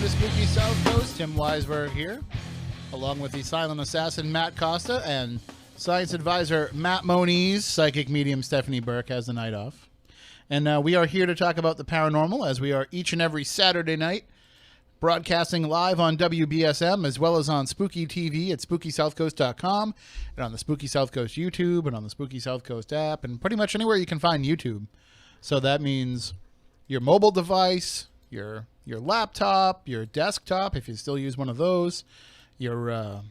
to Spooky South Coast. Tim Weisberg here, along with the silent assassin Matt Costa and science advisor Matt Moniz. Psychic medium Stephanie Burke has the night off. And we are here to talk about the paranormal, as we are each and every Saturday night, broadcasting live on WBSM as well as on Spooky TV at SpookySouthCoast.com and on the Spooky South Coast YouTube and on the Spooky South Coast app and pretty much anywhere you can find YouTube. So that means your mobile device, your laptop, your desktop, if you still use one of those, your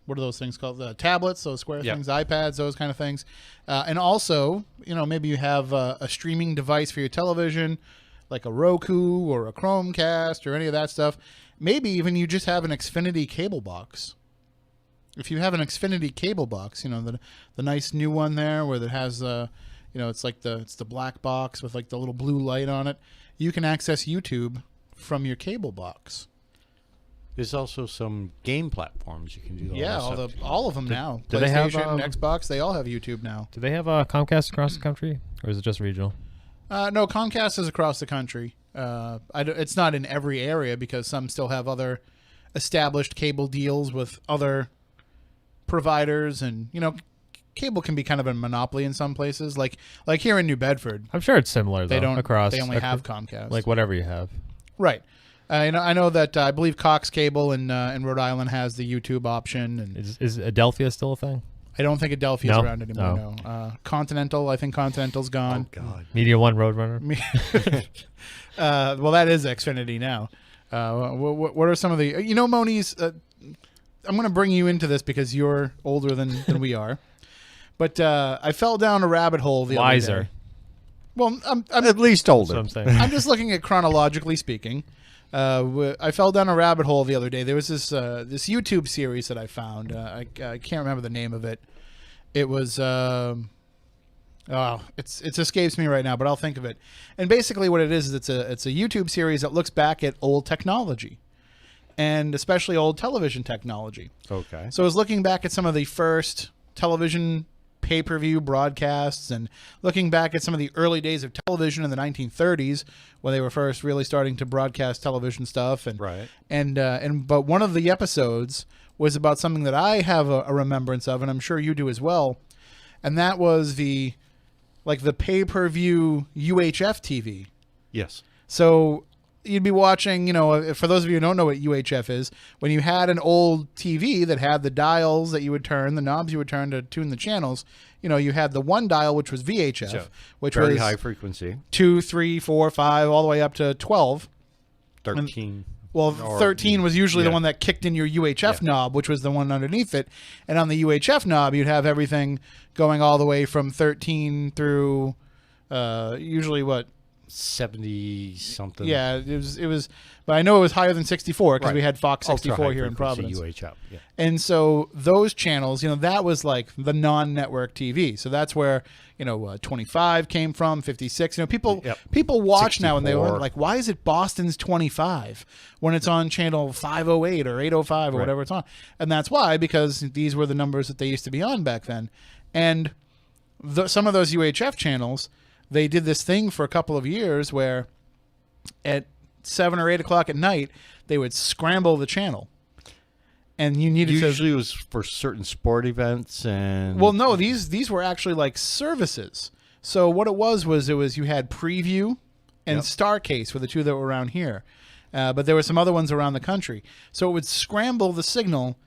what are those things called? Tablets, those square things, iPads, those kind of things. And also, maybe you have a streaming device for your television, like a Roku or a Chromecast or any of that stuff. Maybe even you just have an Xfinity cable box. If you have an Xfinity cable box, the nice new one there where it has, it's like it's the black box with like the little blue light on it. You can access YouTube from your cable box. There's also some game platforms you can do. All of them now. Do they have Xbox? They all have YouTube now. Do they have Comcast across the country, or is it just regional? No, Comcast is across the country. It's not in every area because some still have other established cable deals with other providers, and cable can be kind of a monopoly in some places. Like here in New Bedford, I'm sure it's similar. Though, they don't. Across. They only have Comcast. Like whatever you have. Right. I know that I believe Cox Cable in Rhode Island has the YouTube option. And is Adelphia still a thing? I don't think Adelphia's around anymore. No. Continental, I think Continental's gone. Oh God. Media One Roadrunner. Well, that is Xfinity now. What are some of the Moniz? I'm going to bring you into this because you're older than we are. But I fell down a rabbit hole the other day. Well, I'm at least older. I'm just looking at chronologically speaking. I fell down a rabbit hole the other day. There was this YouTube series that I found. I can't remember the name of it. It was it escapes me right now, but I'll think of it. And basically, what it is it's a YouTube series that looks back at old technology, and especially old television technology. Okay. So I was looking back at some of the first television pay-per-view broadcasts and looking back at some of the early days of television in the 1930s when they were first really starting to broadcast television stuff. And right. But one of the episodes was about something that I have a remembrance of, and I'm sure you do as well. And that was the pay-per-view UHF TV. Yes. So you'd be watching, for those of you who don't know what UHF is, when you had an old TV that had the dials that you would turn, the knobs you would turn to tune the channels, you had the one dial, which was VHF, which very was high frequency. 2, 3, 4, 5, all the way up to 12. 13. Well, 13 was usually the one that kicked in your UHF knob, which was the one underneath it. And on the UHF knob, you'd have everything going all the way from 13 through usually what? 70 something. Yeah, it was, but I know it was higher than 64 because we had Fox 64 here in Providence. UHF, yeah. And so those channels, that was like the non-network TV. So that's where 25 came from, 56. People watch 64. Now and they were like, why is it Boston's 25 when it's on channel 508 or 805 or whatever it's on? And that's why, because these were the numbers that they used to be on back then. And some of those UHF channels, they did this thing for a couple of years where at 7 or 8 o'clock at night, they would scramble the channel. And you needed usually it was for certain sport events and... Well, no, these were actually like services. So what it was you had Preview and Starcase were the two that were around here. But there were some other ones around the country. So it would scramble the signal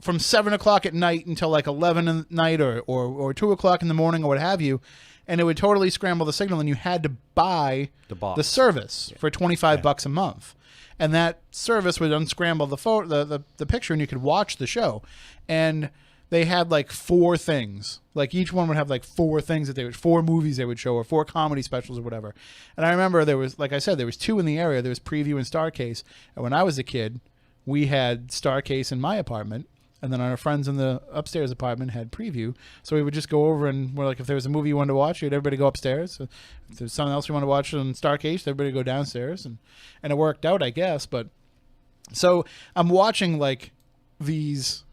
from 7 o'clock at night until like 11 at night or 2 o'clock in the morning or what have you. And it would totally scramble the signal, and you had to buy the service for $25 a month. And that service would unscramble the picture, and you could watch the show. And they had like 4 things. Like each one would have like 4 things that 4 movies they would show, or 4 comedy specials or whatever. And I remember there was, like I said, there was 2 in the area. There was Preview and Starcase. And when I was a kid, we had Starcase in my apartment. And then our friends in the upstairs apartment had Preview. So we would just go over and we're like, if there was a movie you wanted to watch, everybody go upstairs. If there's something else you want to watch on Starcase, everybody go downstairs. And it worked out, I guess. But so I'm watching like these,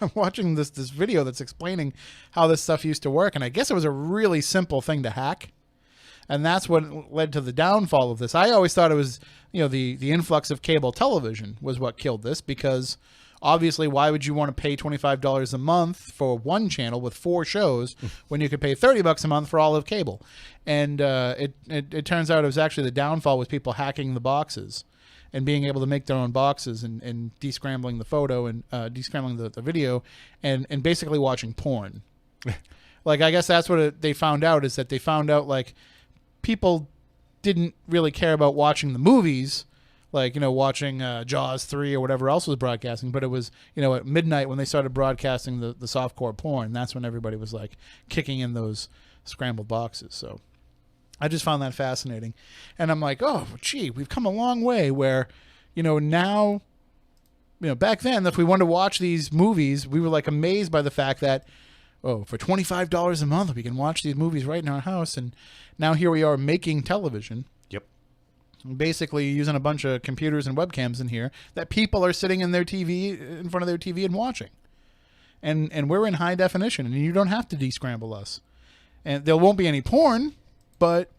I'm watching this video that's explaining how this stuff used to work. And I guess it was a really simple thing to hack. And that's what led to the downfall of this. I always thought it was, the influx of cable television was what killed this, because obviously, why would you want to pay $25 a month for one channel with 4 shows when you could pay $30 a month for all of cable? And it turns out it was actually the downfall was people hacking the boxes and being able to make their own boxes and descrambling the photo and descrambling the video and basically watching porn. Like, I guess that's what they found out, is that they found out, like, people didn't really care about watching the movies, like, watching Jaws 3 or whatever else was broadcasting, but it was, at midnight when they started broadcasting the softcore porn, that's when everybody was, like, kicking in those scrambled boxes. So I just found that fascinating. And I'm like, oh, gee, we've come a long way where, now, back then, if we wanted to watch these movies, we were, like, amazed by the fact that, oh, for $25 a month, we can watch these movies right in our house. And now here we are making television. Yep. Basically using a bunch of computers and webcams in here that people are sitting in front of their TV and watching. And we're in high definition, and you don't have to descramble us. And there won't be any porn, but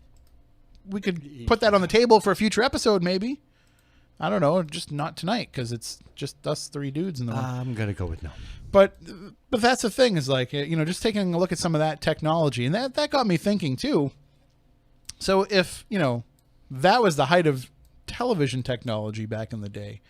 we could put that on the table for a future episode, maybe. I don't know, just not tonight, because it's just us 3 dudes in the room. I'm going to go with no. But that's the thing, is like, just taking a look at some of that technology, and that got me thinking too. So if, that was the height of television technology back in the day,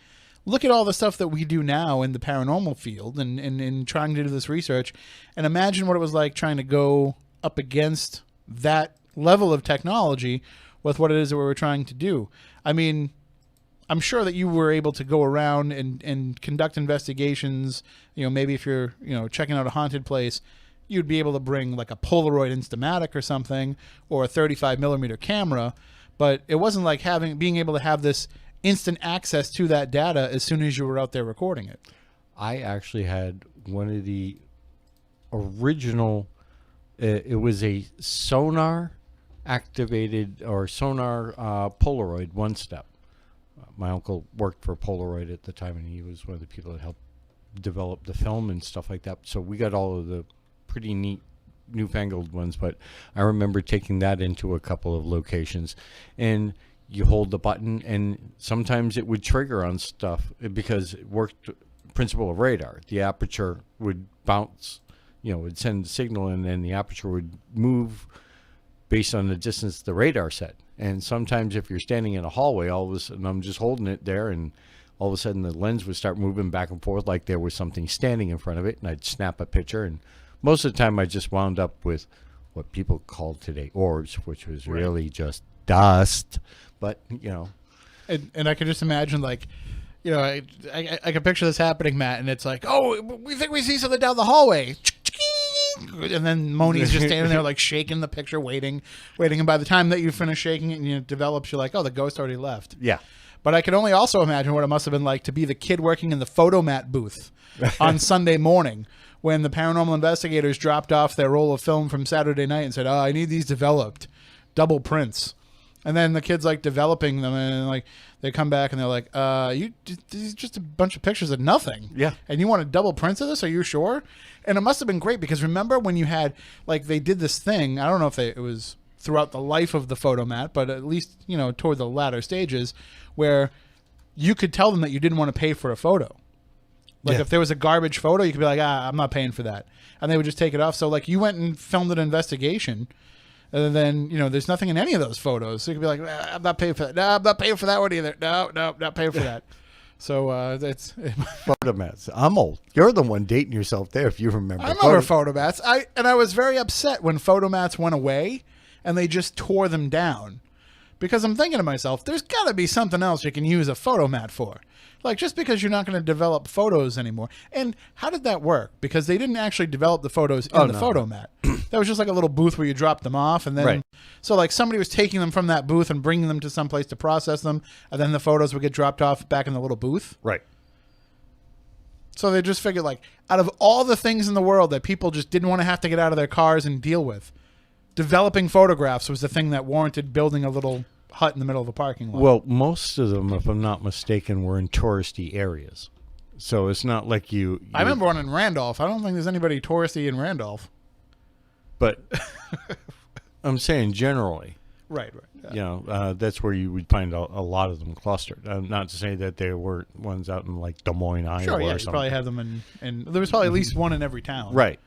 look at all the stuff that we do now in the paranormal field and trying to do this research, and imagine what it was like trying to go up against that level of technology with what it is that we were trying to do. I mean, I'm sure that you were able to go around and conduct investigations. Maybe if you're, checking out a haunted place, you'd be able to bring like a Polaroid Instamatic or something, or a 35 millimeter camera. But it wasn't like being able to have this instant access to that data as soon as you were out there recording it. I actually had one of the original, it was a sonar activated or sonar Polaroid one-step. My uncle worked for Polaroid at the time, and he was one of the people that helped develop the film and stuff like that. So we got all of the pretty neat newfangled ones, but I remember taking that into a couple of locations, and you hold the button, and sometimes it would trigger on stuff because it worked principle of radar. The aperture would bounce, would send a signal, and then the aperture would move based on the distance the radar set. And sometimes if you're standing in a hallway, all of a sudden I'm just holding it there, and all of a sudden the lens would start moving back and forth like there was something standing in front of it, and I'd snap a picture. And most of the time I just wound up with what people call today orbs, which was really just dust. But, And I can just imagine, like, I can picture this happening, Matt, and it's like, oh, we think we see something down the hallway. And then Moni's just standing there, like, shaking the picture, waiting. And by the time that you finish shaking it and it develops, you're like, oh, the ghost already left. Yeah. But I can only also imagine what it must have been like to be the kid working in the photomat booth on Sunday morning when the paranormal investigators dropped off their roll of film from Saturday night and said, oh, I need these developed, double prints. And then the kid's like developing them, and like they come back and they're like, these are just a bunch of pictures of nothing. Yeah. And you want a double print of this? Are you sure? And it must have been great, because remember when you had, like, they did this thing, I don't know if it was throughout the life of the photomat, but at least, toward the latter stages, where you could tell them that you didn't want to pay for a photo. Like, if there was a garbage photo, you could be like, I'm not paying for that. And they would just take it off. So, like, you went and filmed an investigation, and then, there's nothing in any of those photos. So you could be like, I'm not paying for that. No, I'm not paying for that one either. No, not paying for that. So that's Photomats. I'm old. You're the one dating yourself there, if you remember. I remember photomats. I was very upset when photomats went away and they just tore them down, because I'm thinking to myself, there's got to be something else you can use a photomat for. Like, just because you're not going to develop photos anymore. And how did that work? Because they didn't actually develop the photos in the photomat. That was just like a little booth where you dropped them off, and then so like somebody was taking them from that booth and bringing them to some place to process them, and then the photos would get dropped off back in the little booth. Right. So they just figured, like, out of all the things in the world that people just didn't want to have to get out of their cars and deal with, developing photographs was the thing that warranted building a little hut in the middle of a parking lot. Well, most of them, if I'm not mistaken, were in touristy areas. So it's not like you I remember one in Randolph. I don't think there's anybody touristy in Randolph. But I'm saying generally. Right. Yeah. You know, that's where you would find a lot of them clustered. Not to say that there were ones out in like Des Moines, Iowa, Sure, yeah, or you something. probably have them in there was probably at least one in every town. Right.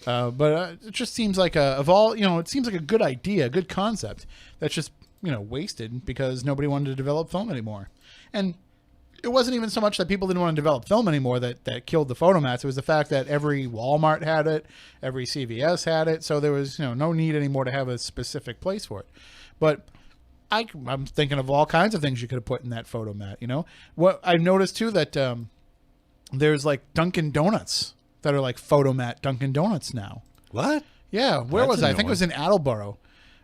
But it just seems like it seems like a good idea, a good concept that's just, wasted because nobody wanted to develop film anymore. And it wasn't even so much that people didn't want to develop film anymore that killed the photomats. It was the fact that every Walmart had it, every CVS had it, so there was no need anymore to have a specific place for it. But I'm thinking of all kinds of things you could have put in that photomat. What I've noticed too that there's like Dunkin' Donuts that are like photomat Dunkin' Donuts now. What? Yeah, where That's was I? I think it was in Attleboro.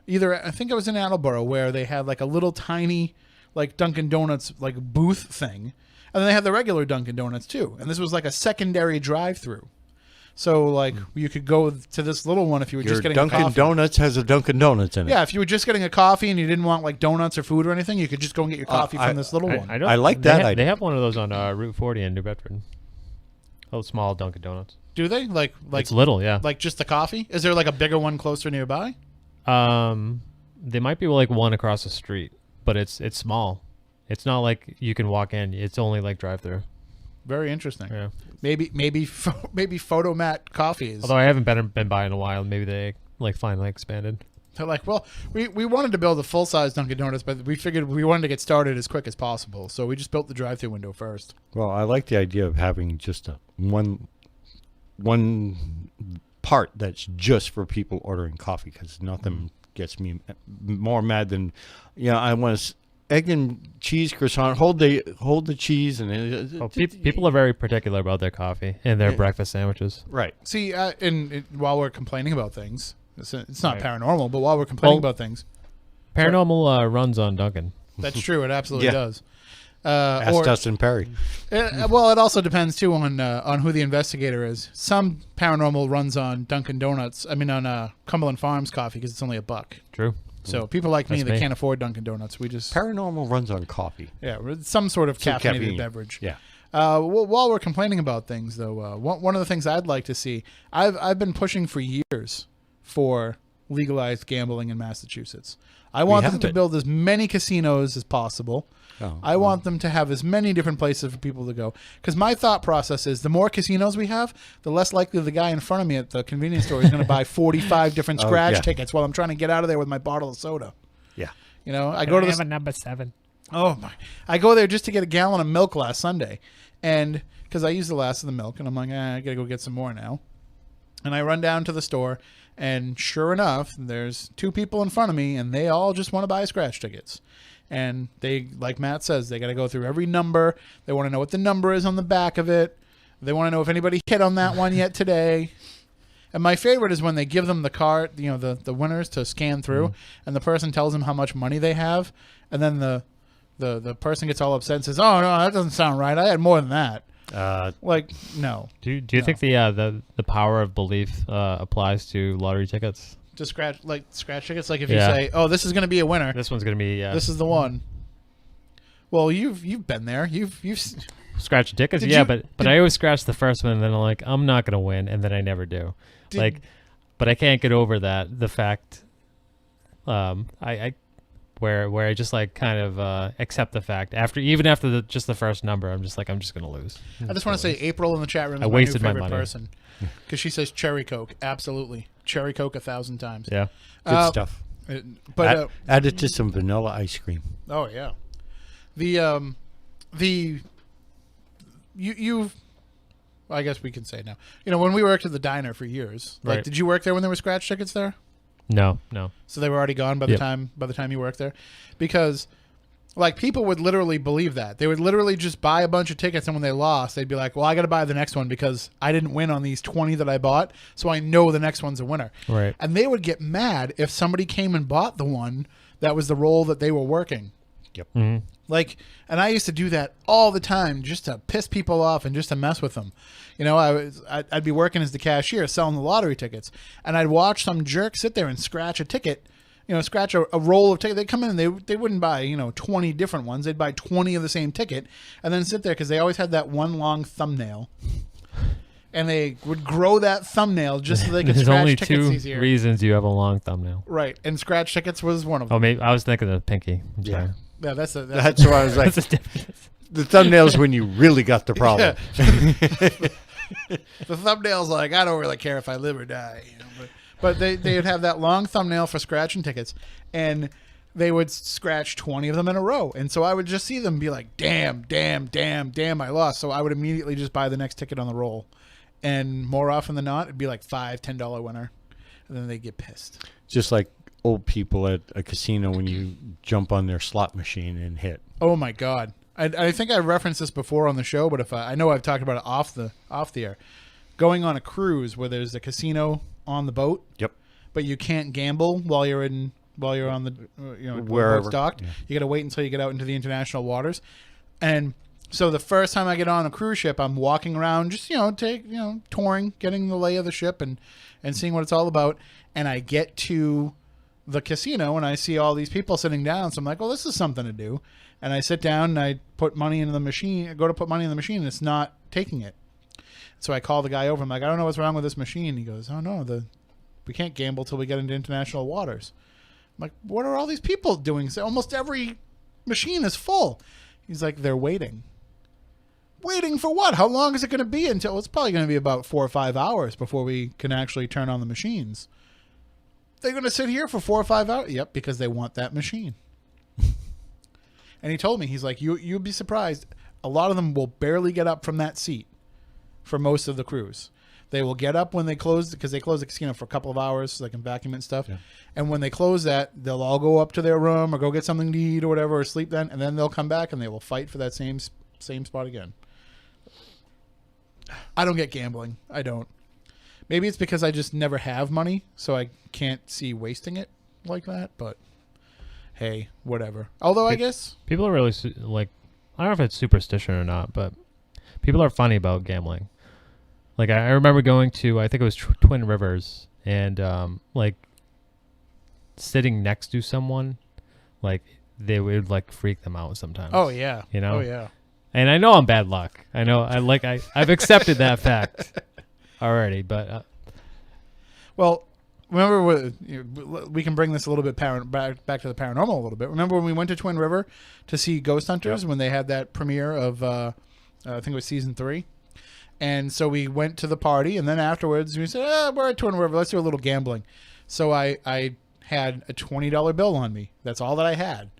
I think it was in Attleboro where they had like a little tiny like Dunkin' Donuts like booth thing, and then they had the regular Dunkin' Donuts too. And this was like a secondary drive-through, so like you could go to this little one if you were just getting a Dunkin' coffee. Donuts has a Dunkin' Donuts in it. Yeah, if you were just getting a coffee and you didn't want like donuts or food or anything, you could just go and get your coffee from this little one. I like that idea. They have one of those on Route 40 in New Bedford. A little small Dunkin' Donuts. Do they like It's little, yeah. like just the coffee? Is there like a bigger one closer nearby? They might be like one across the street, but it's small. It's not like you can walk in. It's only like drive-through. Very interesting. Yeah. Maybe photomat coffee is. Although I haven't been by in a while. Maybe they like finally expanded. They're like, well, we wanted to build a full-size Dunkin' Donuts, but we figured we wanted to get started as quick as possible, so we just built the drive-through window first. Well, I like the idea of having just one part that's just for people ordering coffee, because nothing gets me more mad than, I want egg and cheese croissant. Hold the cheese and People are very particular about their coffee and their breakfast sandwiches. right. See, while we're complaining about things, it's not Right. paranormal, but while we're complaining about things, Paranormal runs on Dunkin'. that's true. It absolutely Yeah. does. Ask Dustin Perry. Well, it also depends too on who the investigator is. Some paranormal runs on Dunkin' Donuts. I mean, on Cumberland Farms coffee because it's only $1. True. So people like me That's that me. can't afford Dunkin' Donuts, we just Paranormal runs on coffee. some sort of Some caffeinated caffeine. beverage. Yeah. While we're complaining about things, though, one of the things I'd like to see, I've been pushing for years for legalized gambling in Massachusetts. I want them have to it. build as many casinos as possible. Oh, I want them to have as many different places for people to go. Because my thought process is the more casinos we have, the less likely the guy in front of me at the convenience store is going to buy 45 different scratch yeah. tickets while I'm trying to get out of there with my bottle of soda. Yeah. I go to this. a number 7. Oh my! I go there just to get a gallon of milk last Sunday, and because I used the last of the milk, and I'm like, I gotta go get some more now. And I run down to the store, and sure enough, there's 2 people in front of me, and they all just want to buy scratch tickets. And they, like Matt says, they got to go through every number. They want to know what the number is on the back of it. They want to know if anybody hit on that one yet today. And my favorite is when they give them the card, the winners to scan through, and the person tells them how much money they have, and then the person gets all upset and says, "Oh no, that doesn't sound right. I had more than that." No. Do you think the power of belief applies to lottery tickets? To scratch tickets, like if you Yeah. say, "Oh, this is going to be a winner. This one's gonna be This is the one." Well, you've been there. You've scratch tickets. Did Yeah, you- but I always scratch the first one, and then I'm like, I'm not gonna win, and then I never do. Did- But I can't get over that. The fact, where I just like kind of accept the fact after just the first number, I'm just gonna lose. I just want to say April in the chat room is I my wasted new my favorite money. person because she says cherry Coke. Absolutely, cherry Coke 1,000 times. Yeah. Good stuff. But Add it to some vanilla ice cream. oh yeah, you've. Well, I guess we can say now. When we worked at the diner for years, like, Right. did you work there when there were scratch tickets there? No. So they were already gone by the Yep. time you worked there, because like people would literally believe that they would literally just buy a bunch of tickets, and when they lost, they'd be like, "Well, I got to buy the next one because I didn't win on these 20 that I bought, so I know the next one's a winner." Right. And they would get mad if somebody came and bought the one that was the role that they were working. Yep. Mm-hmm. And I used to do that all the time just to piss people off and just to mess with them. I'd be working as the cashier selling the lottery tickets, and I'd watch some jerk sit there and scratch a ticket, scratch a roll of tickets. They'd come in and they wouldn't buy, 20 different ones. They'd buy 20 of the same ticket and then sit there because they always had that one long thumbnail. and they would grow that thumbnail just so they could There's scratch only tickets two easier. reasons you have a long thumbnail. Right, and scratch tickets was one of them. Oh, maybe I was thinking of pinky. I'm Yeah. sorry. Yeah, that's That's why I was like, That's a difference. the thumbnail's when you really got the problem. the thumbnail's like, I don't really care if I live or die. You know, but they would have that long thumbnail for scratching tickets, and they would scratch 20 of them in a row. And so I would just see them be like, damn, I lost. So I would immediately just buy the next ticket on the roll. And more often than not, it'd be like $5, $10 winner. And then they get pissed. Just like old people at a casino when you jump on their slot machine and hit. Oh my God. I think I referenced this before on the show, but if I know I've talked about it off the air. Going on a cruise where there's a casino on the boat. Yep. But you can't gamble while you're on the Wherever. where it's docked. Yeah. You got to wait until you get out into the international waters. And so the first time I get on a cruise ship, I'm walking around just touring, getting the lay of the ship and seeing what it's all about. And I get to the casino and I see all these people sitting down. So I'm like, well, this is something to do. And I sit down and I put money into the machine. I go to put money in the machine and it's not taking it. So I call the guy over. I'm like, I don't know what's wrong with this machine. He goes, oh no, we can't gamble till we get into international waters. I'm like, what are all these people doing? So almost every machine is full. He's like, they're waiting. Waiting for what? How long is it going to be until? It's probably going to be about 4 or 5 hours before we can actually turn on the machines. They're going to sit here for 4 or 5 hours? Yep, because they want that machine. And he told me, he's like, you'd be surprised. A lot of them will barely get up from that seat for most of the cruise. They will get up when they close, because they close the casino for a couple of hours so they can vacuum and stuff. Yeah. And when they close that, they'll all go up to their room or go get something to eat or whatever, or sleep then, and then they'll come back and they will fight for that same spot again. I don't get gambling. I don't. Maybe it's because I just never have money, so I can't see wasting it like that, but hey, whatever. Although I guess people are really like, I don't know if it's superstition or not, but people are funny about gambling. Like I remember going to, I think it was Twin Rivers, and like sitting next to someone, like they would like freak them out sometimes. Oh yeah. You know? Oh yeah. And I know I'm bad luck. I know I've accepted that fact already, but well, remember we can bring this a little bit back to the paranormal a little bit. Remember when we went to Twin River to see Ghost Hunters? Yep. When they had that premiere of I think it was season 3. And so we went to the party, and then afterwards we said, we're at Twin River, let's do a little gambling. So I had a $20 bill on me. That's all that I had.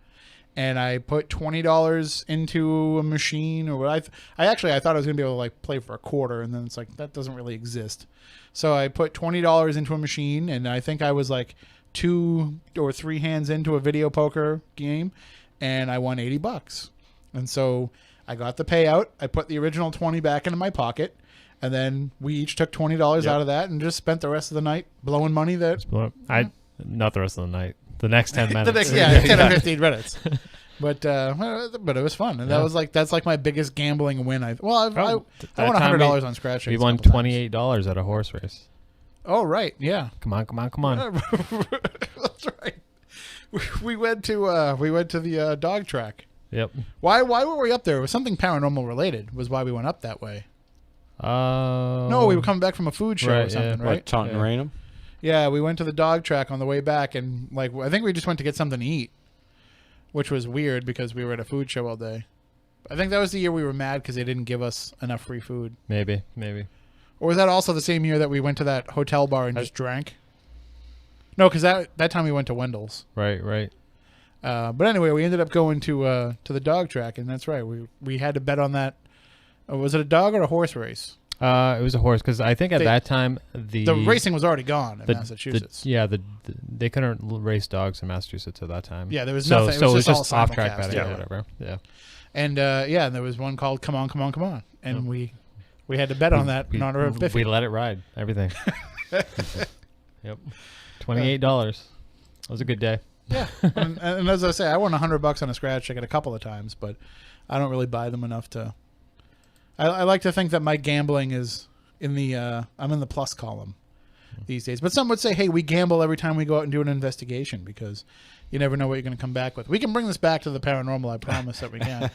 And I put $20 into a machine, or I thought I was going to be able to like play for a quarter, and then it's like, that doesn't really exist. So I put $20 into a machine, and I think I was like 2 or 3 hands into a video poker game, and I won $80. And so I got the payout. I put the original 20 back into my pocket, and then we each took $20 out of that and just spent the rest of the night blowing money. Not the rest of the night. The next 10 minutes. 10 or 15 minutes. But it was fun, and that's like my biggest gambling win. I won $100 on scratch. We won $28 at a horse race. Oh right, yeah. Come on. That's right. We went to the dog track. Yep. Why were we up there? It was something paranormal related. Was why we went up that way. No, we were coming back from a food show or something, right? What, Taunton Rainham? Yeah, we went to the dog track on the way back, and like I think we just went to get something to eat, which was weird because we were at a food show all day. I think that was the year we were mad because they didn't give us enough free food. Maybe. Or was that also the same year that we went to that hotel bar and just drank? No, because that time we went to Wendell's. Right. But anyway, we ended up going to the dog track, and that's right. We had to bet on that. Was it a dog or a horse race? It was a horse, because I think at that time the racing was already gone in Massachusetts. They couldn't race dogs in Massachusetts at that time. Yeah, there was nothing. So it was all just off track betting yeah. or whatever. Yeah. And and there was one called "Come On, Come On, Come On," and we had to bet on that in honor of Biffy. We let it ride. Everything. Yep. $28. That was a good day. Yeah, and as I say, I won $100 on a scratch ticket a couple of times, but I don't really buy them enough to. I like to think that my gambling is in the I'm in the plus column these days. But some would say, hey, we gamble every time we go out and do an investigation because you never know what you're going to come back with. We can bring this back to the paranormal. I promise that we can.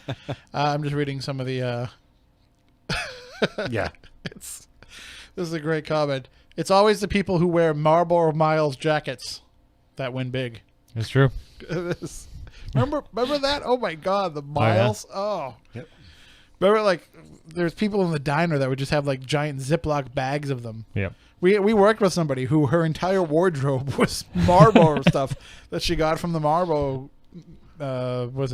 I'm just reading some of the. Yeah, This is a great comment. It's always the people who wear Marlboro Miles jackets that win big. It's true. remember that? Oh my God, the Miles. Oh. Yep. Remember, like, there's people in the diner that would just have like giant Ziploc bags of them. Yep. We worked with somebody who her entire wardrobe was Marlboro stuff that she got from the Marlboro. Was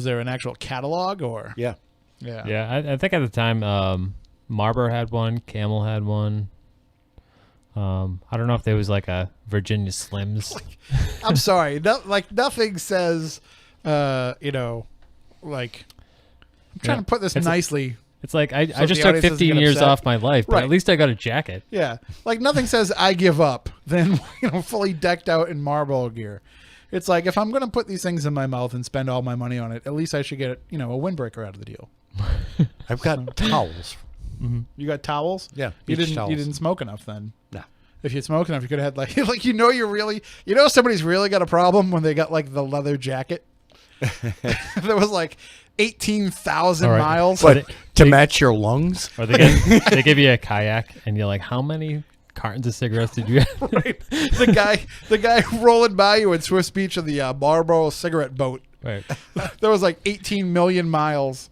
there an actual catalog or? Yeah. Yeah. Yeah, I think at the time, Marlboro had one, Camel had one. I don't know if there was like a Virginia Slims. I'm sorry. Nothing says, like, I'm trying to put this nicely. It's like I So just the took audience doesn't 15 get years upset. off my life, but Right. at least I got a jacket. Yeah. Like nothing says I give up than, fully decked out in Marlboro gear. It's like if I'm going to put these things in my mouth and spend all my money on it, at least I should get, a windbreaker out of the deal. I've got towels. You got towels? Yeah, You beach didn't towels. you didn't smoke enough then. No. If you'd smoked enough, you could have had like somebody's really got a problem when they got like the leather jacket. There was like 18,000 All right. miles. But to match your lungs? Or they give you a kayak, and you're like, how many cartons of cigarettes did you have? Right. The guy rolling by you in Swiss Beach in the Marlboro cigarette boat. Right. There was like 18 million miles.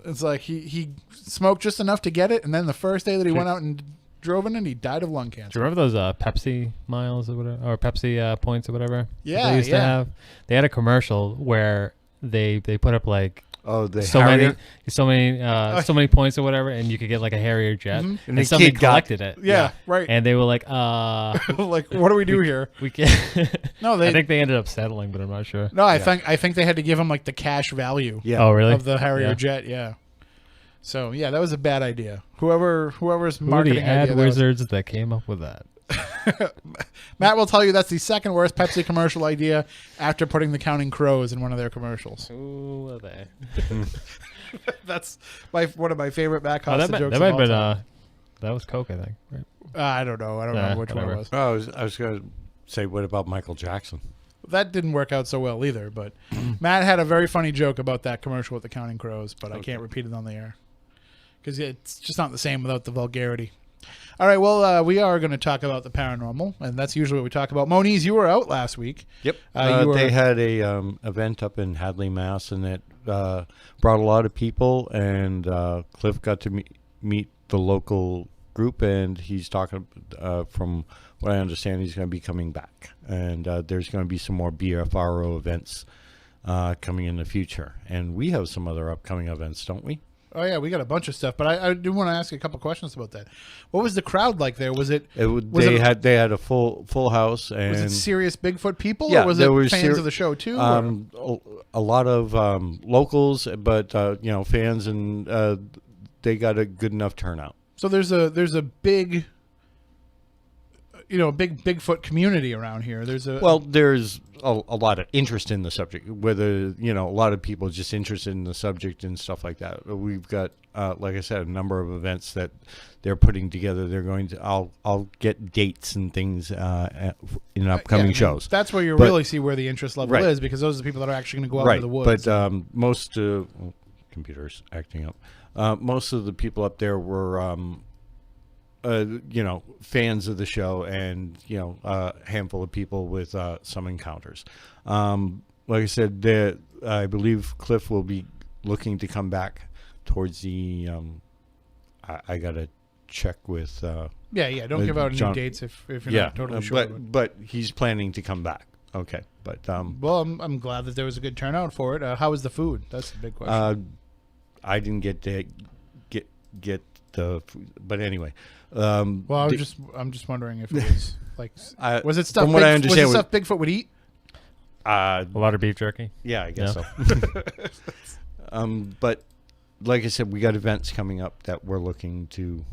It's like he smoked just enough to get it, and then the first day that he went out and drove in it, he died of lung Do cancer. you remember those Pepsi miles or whatever, or Pepsi points or whatever? that Yeah, they used to yeah. have. They had a commercial where they put up like Oh, the so Harrier? so many points or whatever, and you could get like a Harrier jet, Mhm. And the and somebody kid got- collected it. Yeah, right. And they were like, Like, what do we do here? we can. No, I think they ended up settling, but I'm not sure. No, I think they had to give him like the cash value Yeah. Oh, really? of the Harrier Yeah. jet. Yeah. So yeah, that was a bad idea. Whoever's Who were the marketing ad idea that was- wizards that came up with that? Matt will tell you that's the second worst Pepsi commercial idea after putting the Counting Crows in one of their commercials. Who were they? That's one of my favorite back Oh, jokes. that of might have all been time. that was Coke, I think. Right? I don't know. I don't remember which one it whatever. was. Oh, I was going to say, what about Michael Jackson? That didn't work out so well either. But Matt had a very funny joke about that commercial with the Counting Crows, but I can't repeat it on the air because it's just not the same without the vulgarity. All right, well, we are going to talk about the paranormal, and that's usually what we talk about. Moniz, you were out last week. Yep. You were- They had a event up in Hadley, Mass, and it brought a lot of people, and Cliff got to meet the local group, and he's talking, from what I understand, he's going to be coming back. And there's going to be some more BFRO events coming in the future. And we have some other upcoming events, don't we? Oh, yeah, we got a bunch of stuff, but I do want to ask you a couple questions about that. What was the crowd like there? Was it They had a full house, and was it serious Bigfoot people, Yeah, or was there it were fans of the show, too? or- a lot of locals, but fans, and they got a good enough turnout. So there's a big, big Bigfoot community around here. There's There's a lot of interest in the subject, whether a lot of people just interested in the subject and stuff like that. We've got, like I said, a number of events that they're putting together. They're going to I'll get dates and things in upcoming shows. That's where you But- really see where the interest level Right. is, because those are the people that are actually going to go out Right, into the woods. but most computers acting up. Most of the people up there were fans of the show, and a handful of people with some encounters. Like I said, I believe Cliff will be looking to come back towards the. I gotta check with. yeah. Don't give out any John- dates if you're Yeah, not totally sure. but he's planning to come back. Okay, but Well, I'm glad that there was a good turnout for it. How was the food? That's the big question. I didn't get the food, but anyway. Well, I'm just wondering if it was like, was it stuff? From what I was understand, it stuff Bigfoot would eat? A lot of beef jerky. Yeah, I guess Yeah. so. But like I said, we got events coming up that we're looking to,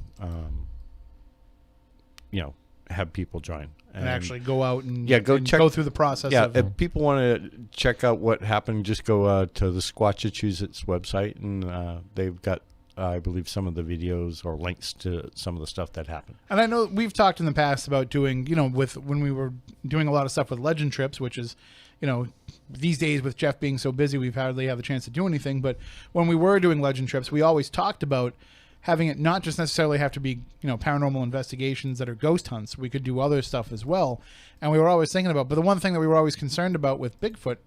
have people join And actually go out and go and check- go through the process. Yeah, of, if people want to check out what happened, just go to the Squatchachusetts website, and they've got, I believe, some of the videos or links to some of the stuff that happened. And I know we've talked in the past about doing, when we were doing a lot of stuff with Legend Trips, which is, these days with Jeff being so busy, we've hardly had the chance to do anything. But when we were doing Legend Trips, we always talked about having it not just necessarily have to be, paranormal investigations that are ghost hunts. We could do other stuff as well. And we were always thinking about, but the one thing that we were always concerned about with Bigfoot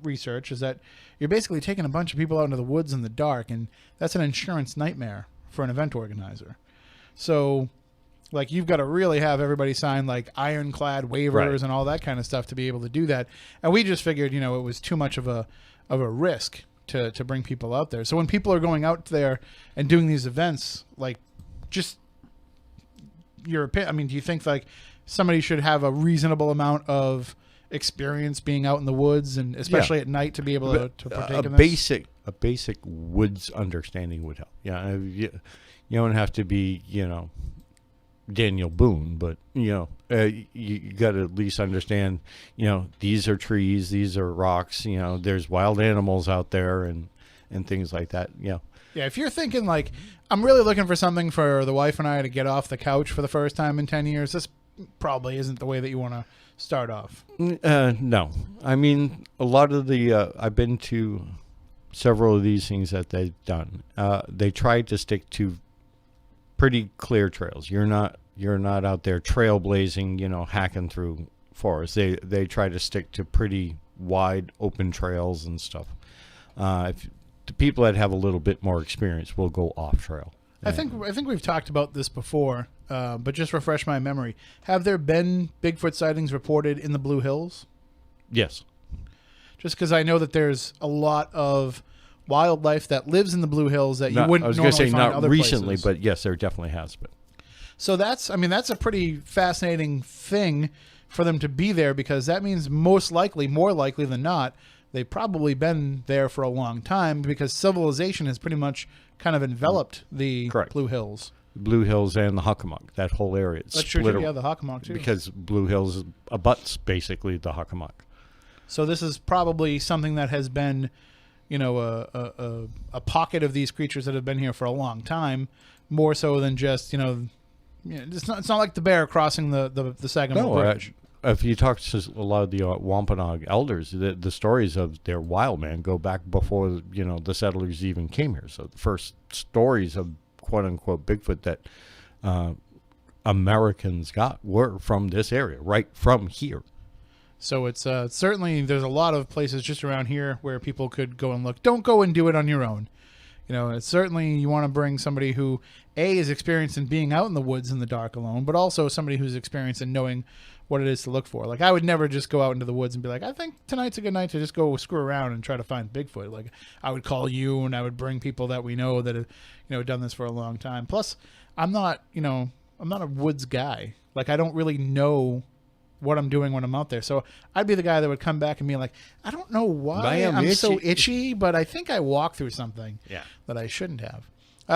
research is that you're basically taking a bunch of people out into the woods in the dark, and that's an insurance nightmare for an event organizer. So, like, you've got to really have everybody sign, like, ironclad waivers Right. and all that kind of stuff to be able to do that. And we just figured, it was too much of a risk to bring people out there. So when people are going out there and doing these events, like, just your opinion, I mean, do you think, like, somebody should have a reasonable amount of experience being out in the woods, and especially at night, to be able to partake in this? A basic woods understanding would help. Yeah, you don't have to be, Daniel Boone, but you got to at least understand, these are trees, these are rocks, there's wild animals out there, and things like that. Yeah, if you're thinking, like, I'm really looking for something for the wife and I to get off the couch for the first time in 10 years, this probably isn't the way that you want to start off. No, I mean, a lot of the I've been to several of these things that they've done. They tried to stick to pretty clear trails. You're not out there trailblazing, hacking through forests. They try to stick to pretty wide open trails and stuff. If the people that have a little bit more experience will go off trail. I think we've talked about this before, but just refresh my memory. Have there been Bigfoot sightings reported in the Blue Hills? Yes. Just because I know that there's a lot of wildlife that lives in the Blue Hills that you wouldn't normally find not other recently, places. but yes, there definitely has been. So that's a pretty fascinating thing for them to be there, because that means more likely than not, they've probably been there for a long time, because civilization has pretty much kind of enveloped the Correct. Blue Hills. Blue Hills and the Hockomock, that whole area. That's true, too. Yeah, the Hockomock, too. Because Blue Hills abuts basically the Hockomock. So this is probably something that has been, a pocket of these creatures that have been here for a long time, more so than just, it's not like the bear crossing the Sagamore Bridge. If you talk to a lot of the Wampanoag elders, the stories of their wild man go back before the settlers even came here. So the first stories of quote unquote Bigfoot that Americans got were from this area, right from here. So it's certainly, there's a lot of places just around here where people could go and look. Don't go and do it on your own. It's certainly, you want to bring somebody who, A, is experienced in being out in the woods in the dark alone, but also somebody who's experienced in knowing what it is to look for. Like, I would never just go out into the woods and be like, I think tonight's a good night to just go screw around and try to find Bigfoot. Like, I would call you, and I would bring people that we know that have, done this for a long time. Plus, I'm not a woods guy. Like, I don't really know what I'm doing when I'm out there. So I'd be the guy that would come back and be like, I don't know why I'm so itchy, but I think I walked through something that I shouldn't have.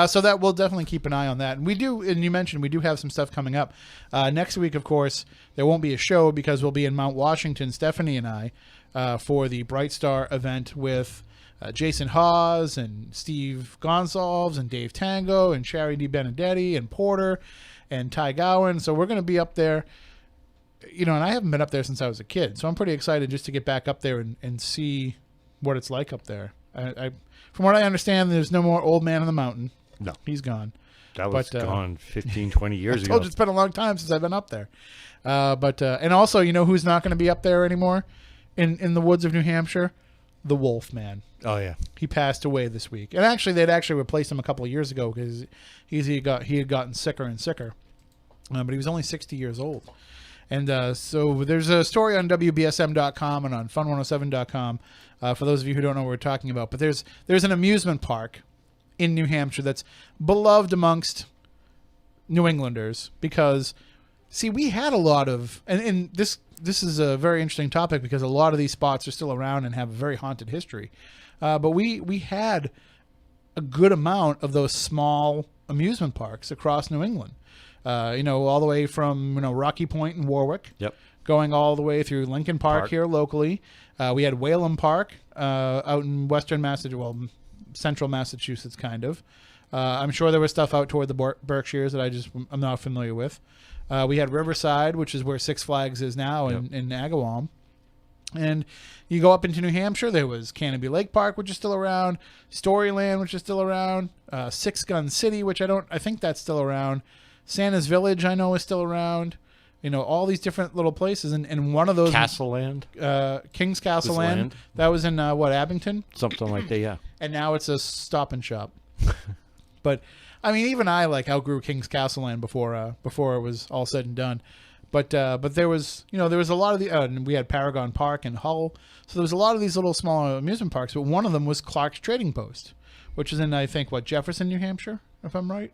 So that we'll definitely keep an eye on that. And we do, and you mentioned we do have some stuff coming up. Next week, of course, there won't be a show because we'll be in Mount Washington, Stephanie and I, for the Bright Star event with Jason Hawes and Steve Gonsalves and Dave Tango and Shari D. Benedetti and Porter and Ty Gowan. So we're going to be up there. And I haven't been up there since I was a kid, so I'm pretty excited just to get back up there and see what it's like up there. From what I understand, there's no more Old Man on the Mountain. No. He's gone. That was gone 15, 20 years ago. I told you it's been a long time since I've been up there. And also, who's not going to be up there anymore in the woods of New Hampshire? The Wolf Man. Oh, yeah. He passed away this week. And actually, they'd actually replaced him a couple of years ago because he had gotten sicker and sicker. But he was only 60 years old. And so there's a story on WBSM.com and on Fun107.com for those of you who don't know what we're talking about. But there's an amusement park in New Hampshire that's beloved amongst New Englanders because, see, we had a lot of, and this is a very interesting topic because a lot of these spots are still around and have a very haunted history. But we had a good amount of those small amusement parks across New England. All the way from, Rocky Point in Warwick. Yep. Going all the way through Lincoln Park here locally. We had Whalum Park out in western Massachusetts, well, central Massachusetts, kind of. I'm sure there was stuff out toward the Berkshires that I'm not familiar with. We had Riverside, which is where Six Flags is now in Agawam. And you go up into New Hampshire, there was Canopy Lake Park, which is still around, Storyland, which is still around, Six Gun City, which I think that's still around, Santa's Village, I know, is still around. You know, all these different little places, and one of those Castle Land, King's Castle Land, Land. that was in Abington, something like that. Yeah. and now it's a Stop and Shop. But I mean, even I outgrew King's Castle Land before it was all said and done. But there was a lot of the and we had Paragon Park and Hull, so there was a lot of these little small amusement parks. But one of them was Clark's Trading Post, which is in, I think, Jefferson, New Hampshire, if I'm right.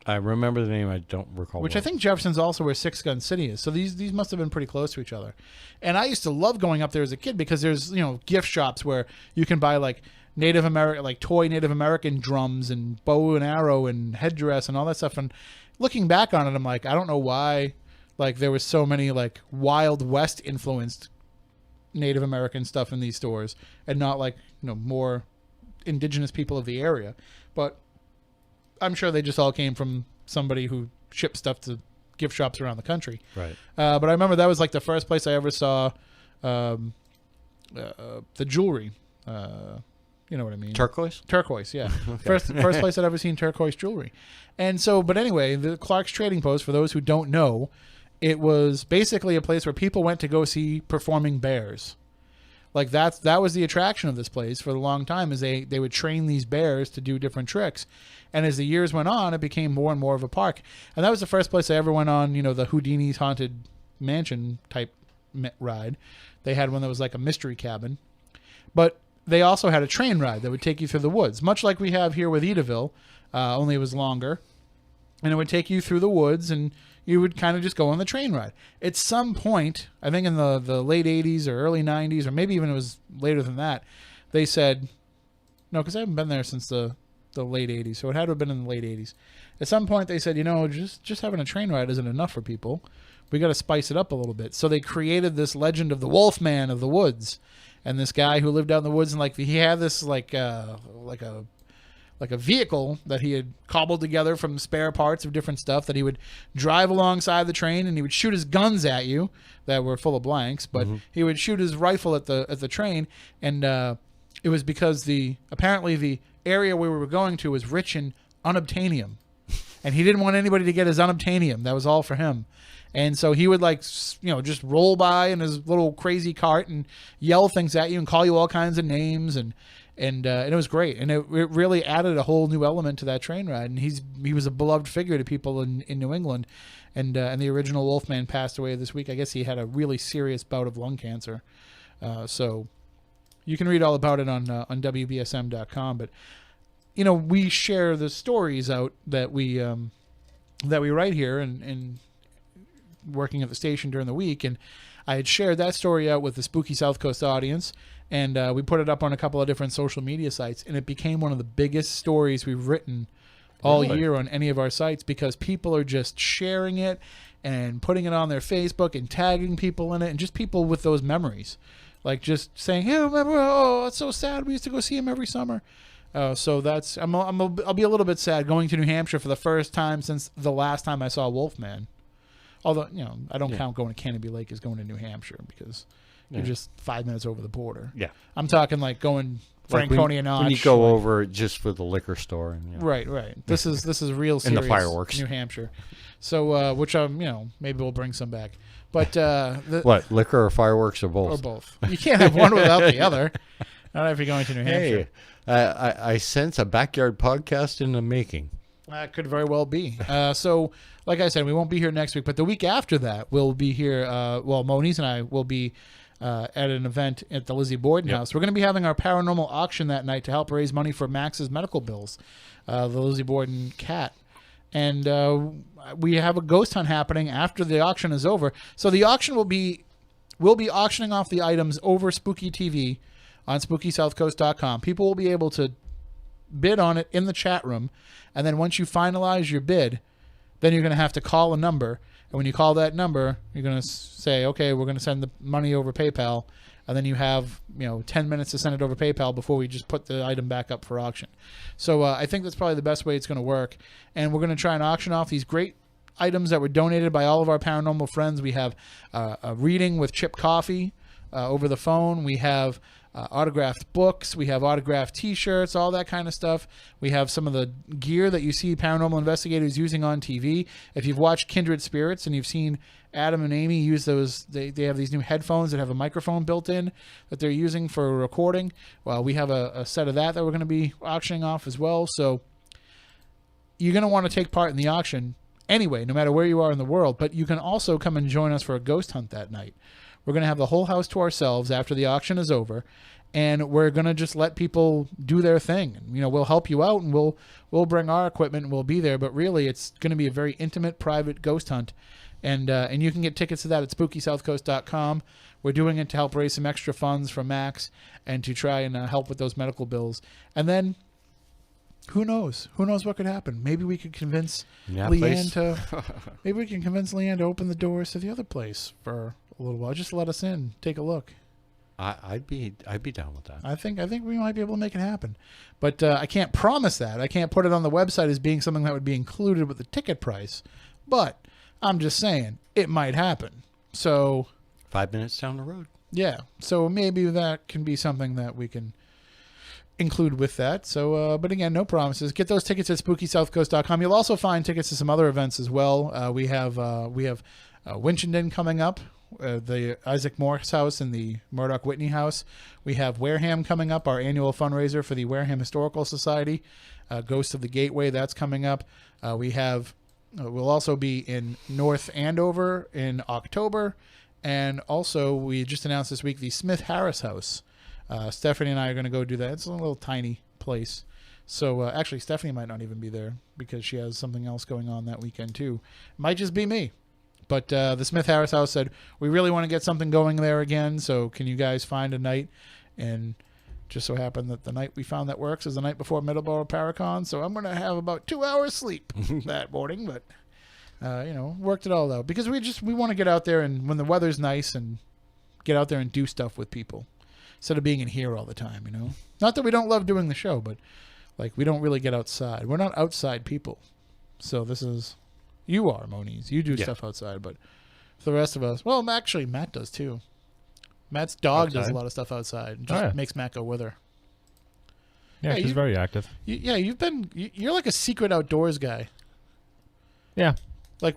I remember the name. I don't recall. Which I think Jefferson's also where Six Gun City is. So these must have been pretty close to each other. And I used to love going up there as a kid because there's gift shops where you can buy Native American toy Native American drums and bow and arrow and headdress and all that stuff. And looking back on it, I'm like, I don't know why there was so many Wild West influenced Native American stuff in these stores and not more indigenous people of the area. But I'm sure they just all came from somebody who shipped stuff to gift shops around the country. Right. But I remember that was the first place I ever saw the jewelry. You know what I mean? Turquoise, yeah. Okay. First place I'd ever seen turquoise jewelry. And so, but anyway, the Clark's Trading Post, for those who don't know, it was basically a place where people went to go see performing bears. That was the attraction of this place for a long time, is they would train these bears to do different tricks. And as the years went on, it became more and more of a park. And that was the first place I ever went on, the Houdini's Haunted Mansion type ride. They had one that was like a mystery cabin. But they also had a train ride that would take you through the woods, much like we have here with Edaville, only it was longer. And it would take you through the woods, and you would kind of just go on the train ride. At some point, I think in the late 80s or early 90s, or maybe even it was later than that, they said, no, because I haven't been there since the late 80s, so it had to have been in the late 80s. At some point, they said, just having a train ride isn't enough for people. We got to spice it up a little bit. So they created this legend of the Wolfman of the woods, and this guy who lived out in the woods, and he had this like a vehicle that he had cobbled together from spare parts of different stuff that he would drive alongside the train, and he would shoot his guns at you that were full of blanks, but he would shoot his rifle at the train, and it was because apparently the area where we were going to was rich in unobtainium, and he didn't want anybody to get his unobtainium. That was all for him. And so he would just roll by in his little crazy cart and yell things at you and call you all kinds of names, and it was great. And it really added a whole new element to that train ride. And he was a beloved figure to people in New England. And the original Wolfman passed away this week. I guess he had a really serious bout of lung cancer. So you can read all about it on WBSM.com. But we share the stories out that we write here and working at the station during the week, and I had shared that story out with the Spooky South Coast audience, and we put it up on a couple of different social media sites, and it became one of the biggest stories we've written all year on any of our sites, because people are just sharing it and putting it on their Facebook and tagging people in it, and just people with those memories, just saying, "Hey, remember? Oh, it's so sad. We used to go see him every summer." So that's I'll be a little bit sad going to New Hampshire for the first time since the last time I saw Wolfman. Although, I don't count going to Canopy Lake as going to New Hampshire, because you're just 5 minutes over the border. Yeah. I'm talking going Franconia Notch. When you go over just for the liquor store. And, Right. This is real serious. And the fireworks. New Hampshire. So, which maybe we'll bring some back. But what, liquor or fireworks or both? Or both. You can't have one without the other. Not if you're going to New Hampshire. Hey, I sense a backyard podcast in the making. Could very well be. So, like I said, we won't be here next week, but the week after that, we'll be here. Moniz and I will be at an event at the Lizzie Borden House. We're going to be having our paranormal auction that night to help raise money for Max's medical bills, the Lizzie Borden cat. And we have a ghost hunt happening after the auction is over. So the auction we'll be auctioning off the items over Spooky TV on SpookySouthCoast.com. People will be able to bid on it in the chat room, and then once you finalize your bid, then you're going to have to call a number, and when you call that number, you're going to say, okay, we're going to send the money over PayPal, and then you have 10 minutes to send it over PayPal before we just put the item back up for auction. So I think that's probably the best way it's going to work, and we're going to try and auction off these great items that were donated by all of our paranormal friends. We have a reading with Chip Coffey over the phone. We have autographed books. We have autographed T-shirts, all that kind of stuff. We have some of the gear that you see paranormal investigators using on TV. If you've watched Kindred Spirits and you've seen Adam and Amy use those, they have these new headphones that have a microphone built in that they're using for recording. Well, we have a set of that we're going to be auctioning off as well. So you're going to want to take part in the auction anyway, no matter where you are in the world. But you can also come and join us for a ghost hunt that night. We're going to have the whole house to ourselves after the auction is over, and we're going to just let people do their thing. You know, we'll help you out, and we'll bring our equipment, and we'll be there. But really, it's going to be a very intimate, private ghost hunt, and you can get tickets to that at SpookySouthCoast.com. We're doing it to help raise some extra funds for Max and to try and help with those medical bills. And then, who knows? Who knows what could happen? Maybe we could convince Leanne to open the doors to the other place for a little while. Just let us in, take a look. I'd be down with that. I think we might be able to make it happen, but I can't promise that. I can't put it on the website as being something that would be included with the ticket price. But I'm just saying it might happen. So 5 minutes down the road. Yeah. So maybe that can be something that we can include with that. So, but again, no promises. Get those tickets at SpookySouthCoast.com. You'll also find tickets to some other events as well. We have Winchendon coming up. The Isaac Morse House and the Murdoch Whitney House. We have Wareham coming up, our annual fundraiser for the Wareham Historical Society. Ghosts of the Gateway, that's coming up. We'll also be in North Andover in October. And also, we just announced this week the Smith Harris House. Stephanie and I are going to go do that. It's a little tiny place. So actually, Stephanie might not even be there because she has something else going on that weekend too. Might just be me. But the Smith Harris House said, we really want to get something going there again, so can you guys find a night? And just so happened that the night we found that works is the night before Middleborough Paracon, so I'm going to have about 2 hours sleep that morning, but, worked it all out. Because we want to get out there, and when the weather's nice, and get out there and do stuff with people, instead of being in here all the time, Not that we don't love doing the show, but, we don't really get outside. We're not outside people. So this is... You are, Moniz. You do stuff outside, but for the rest of us, well, actually, Matt does too. Matt's dog does a lot of stuff outside. It just makes Matt go with her. Yeah, she's very active. You're like a secret outdoors guy. Yeah.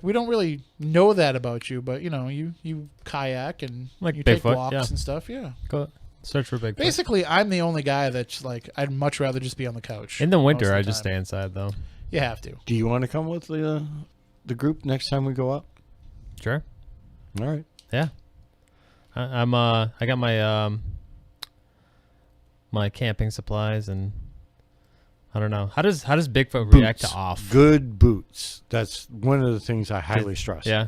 We don't really know that about you, but you kayak and you take walks and stuff. Yeah. Go search for Bigfoot. Basically, I'm the only guy that's I'd much rather just be on the couch. In the winter, I just stay inside though. You have to. Do you want to come with the group next time we go up? Sure. All right. Yeah. I got my my camping supplies, and I don't know. How does Bigfoot react to off? Good boots. That's one of the things I highly stress. Yeah.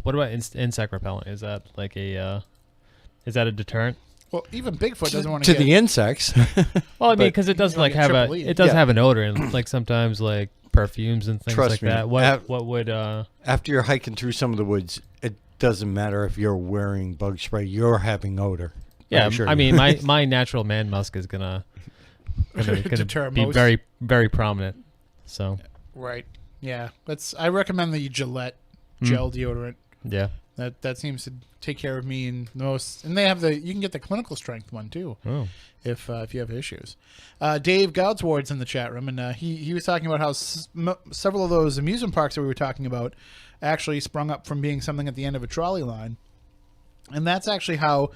What about insect repellent? Is that is that a deterrent? Well, even Bigfoot doesn't want to the insects. Well, I mean, because it does have have an odor, and sometimes perfumes and things Trust me, that. What would after you're hiking through some of the woods, it doesn't matter if you're wearing bug spray, you're having odor. Yeah, I mean, my natural man musk is gonna be very, very prominent. So right, yeah, I recommend the Gillette gel deodorant. Yeah, that seems to take care of me in most. And they have you can get the clinical strength one too. Oh. If you have issues. Dave Goudsward's in the chat room, and he was talking about how several of those amusement parks that we were talking about actually sprung up from being something at the end of a trolley line. And that's actually how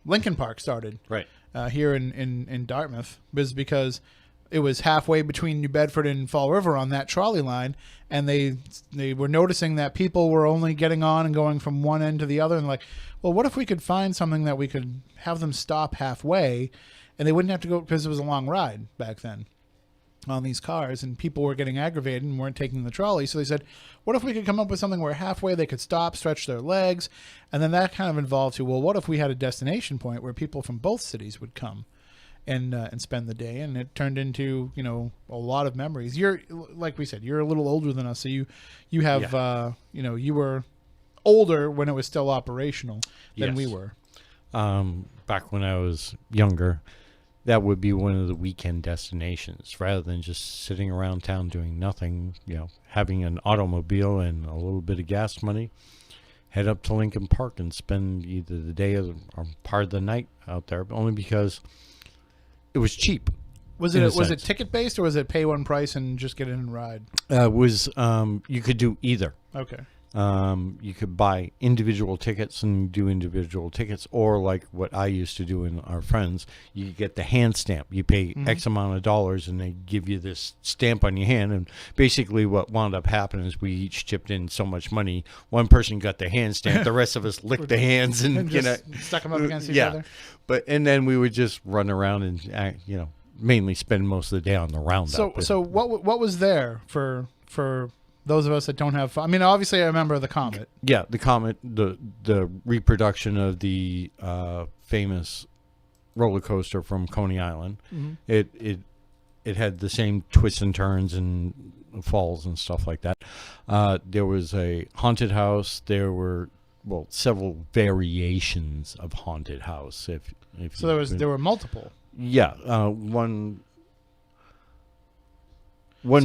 Lincoln Park started. Right. Here in Dartmouth, was because it was halfway between New Bedford and Fall River on that trolley line, and they were noticing that people were only getting on and going from one end to the other, and well, what if we could find something that we could have them stop halfway, and they wouldn't have to go, because it was a long ride back then on these cars, and people were getting aggravated and weren't taking the trolley. So they said, what if we could come up with something where halfway they could stop, stretch their legs, and then that kind of involved well, what if we had a destination point where people from both cities would come and spend the day? And it turned into a lot of memories. You're, like we said, you're a little older than us, so you have you were older when it was still operational than we were. Back when I was younger, that would be one of the weekend destinations, rather than just sitting around town doing nothing. Having an automobile and a little bit of gas money. head up to Lincoln Park and spend either the day or part of the night out there, only because it was cheap. Was it ticket based or was it pay one price and just get in and ride? You could do either. Okay. You could buy individual tickets and do individual tickets, or like what I used to do in our friends, you get the hand stamp. You pay X amount of dollars and they give you this stamp on your hand. And basically what wound up happening is we each chipped in so much money. One person got the hand stamp. The rest of us licked the hands and just stuck them up against each other. And then we would just run around and, mainly spend most of the day on the roundup. So what was there for those of us that don't have fun? I mean, obviously, I remember the Comet. Yeah, the Comet, the reproduction of the famous roller coaster from Coney Island. It had the same twists and turns and falls and stuff like that. There was a haunted house. There were several variations of haunted house. There were multiple. Yeah, one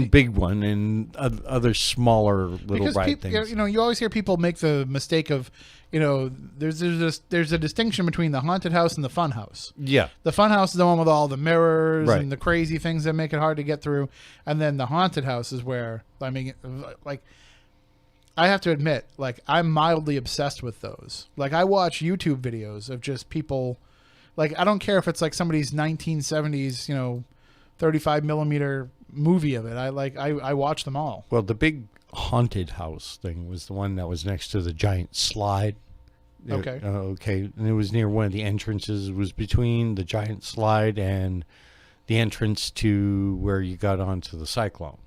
big one and other smaller little ride things. You always hear people make the mistake of, there's a distinction between the haunted house and the fun house. Yeah. The fun house is the one with all the mirrors Right. and the crazy things that make it hard to get through. And then the haunted house is where, I have to admit, I'm mildly obsessed with those. I watch YouTube videos of just people, I don't care if it's somebody's 1970s, 35 millimeter movie of it. I watch them all. Well, the big haunted house thing was the one that was next to the giant slide. Okay. And it was near one of the entrances. It was between the giant slide and the entrance to where you got onto the Cyclone.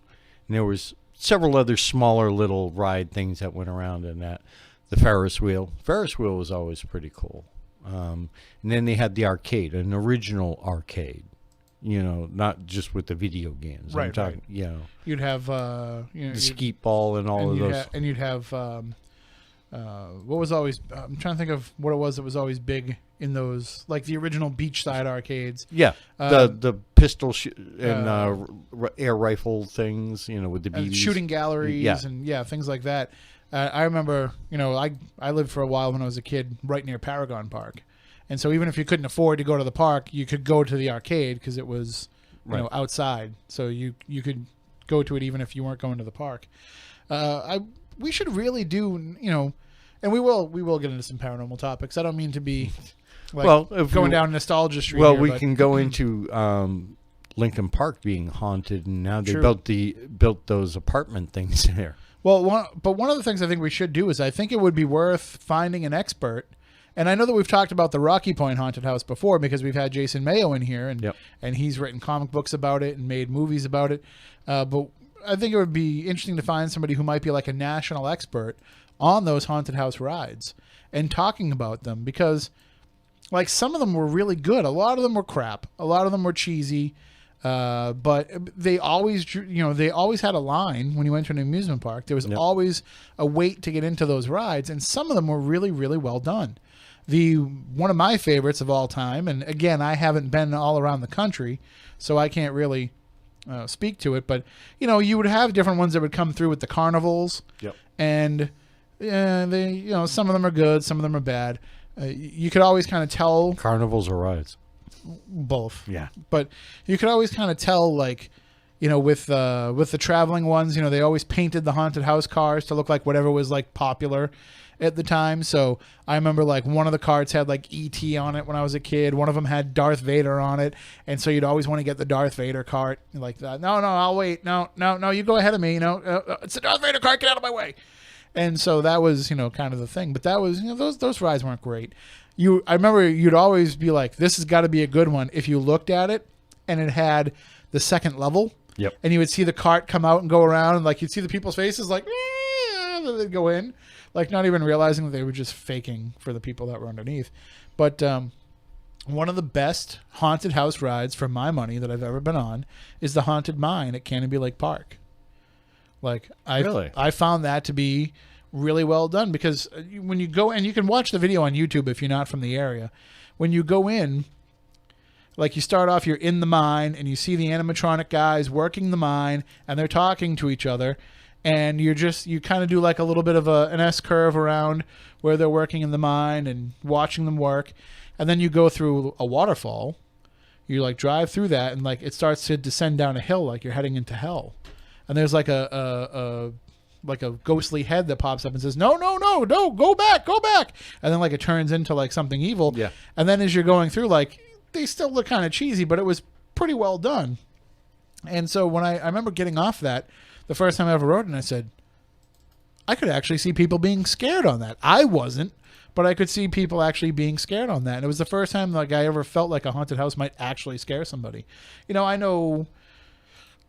And there was several other smaller little ride things that went around in that. The Ferris wheel. Ferris wheel was always pretty cool. And then they had the arcade, an original arcade. Not just with the video games. Right. I'm talking, You'd have the skeet ball and all of those. And you'd have what was always, I'm trying to think of what it was that was always big in those, the original beachside arcades. Yeah, the pistol and air rifle things, with the BBs. Shooting galleries and things like that. I remember, I lived for a while when I was a kid right near Paragon Park. And so even if you couldn't afford to go to the park, you could go to the arcade because it was, outside. So you could go to it even if you weren't going to the park. We should really do, and we will get into some paranormal topics. I don't mean to be going down nostalgia street. Well, we can go into Lincoln Park being haunted, and now they built those apartment things there. Well, one of the things I think we should do is I think it would be worth finding an expert. And I know that we've talked about the Rocky Point Haunted House before because we've had Jason Mayo in here, and he's written comic books about it and made movies about it. But I think it would be interesting to find somebody who might be a national expert on those haunted house rides and talking about them because, some of them were really good. A lot of them were crap. A lot of them were cheesy. But they always, they always had a line when you went to an amusement park. There was always a wait to get into those rides, and some of them were really, really well done. One of my favorites of all time, and again, I haven't been all around the country, so I can't really speak to it, but you would have different ones that would come through with the carnivals. Yep. And they, some of them are good, some of them are bad. You could always kind of tell. Carnivals or rides? Both. Yeah. But you could always kind of tell, with the traveling ones, they always painted the haunted house cars to look like whatever was popular at the time. So I remember one of the carts had E.T. on it when I was a kid. One of them had Darth Vader on it. And so you'd always want to get the Darth Vader cart like that. No, I'll wait. No, you go ahead of me. It's the Darth Vader cart. Get out of my way. And so that was, kind of the thing. But that was, those rides weren't great. I remember you'd always be like, this has got to be a good one if you looked at it and it had the second level. Yep. And you would see the cart come out and go around and you'd see the people's faces they'd go in. Not even realizing that they were just faking for the people that were underneath. But one of the best haunted house rides for my money that I've ever been on is the Haunted Mine at Canobie Lake Park. Really? I found that to be really well done because when you go, and you can watch the video on YouTube if you're not from the area, when you go in, you start off, you're in the mine and you see the animatronic guys working the mine and they're talking to each other. and you kind of do like a little bit of an S curve around where they're working in the mine and watching them work, and then you go through a waterfall. You like drive through that, and like it starts to descend down a hill, like you're heading into hell. And there's like a ghostly head that pops up and says, no, go back. And then like it turns into like something evil. Yeah. And then as you're going through, like they still look kind of cheesy, but it was pretty well done. And so when I remember getting off that the first time I ever rode it, and I said, I could actually see people being scared on that. I wasn't, but I could see people actually being scared on that. And it was the first time like I ever felt like a haunted house might actually scare somebody. You know, I know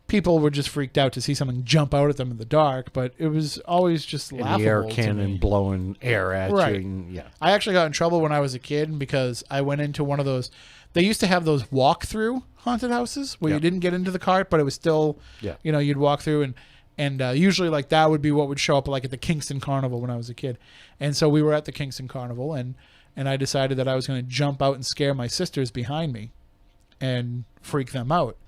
people were just freaked out to see something jump out at them in the dark, but it was always just laughable. The air to cannon me. blowing air at Right. you. And, yeah. I actually got in trouble when I was a kid because I went into one of those. They used to have those walk-through haunted houses where you didn't get into the cart, but it was still, you know, you'd walk through and usually like that would be what would show up like at the Kingston Carnival when I was a kid. And so we were at the Kingston Carnival and I decided that I was going to jump out and scare my sisters behind me and freak them out.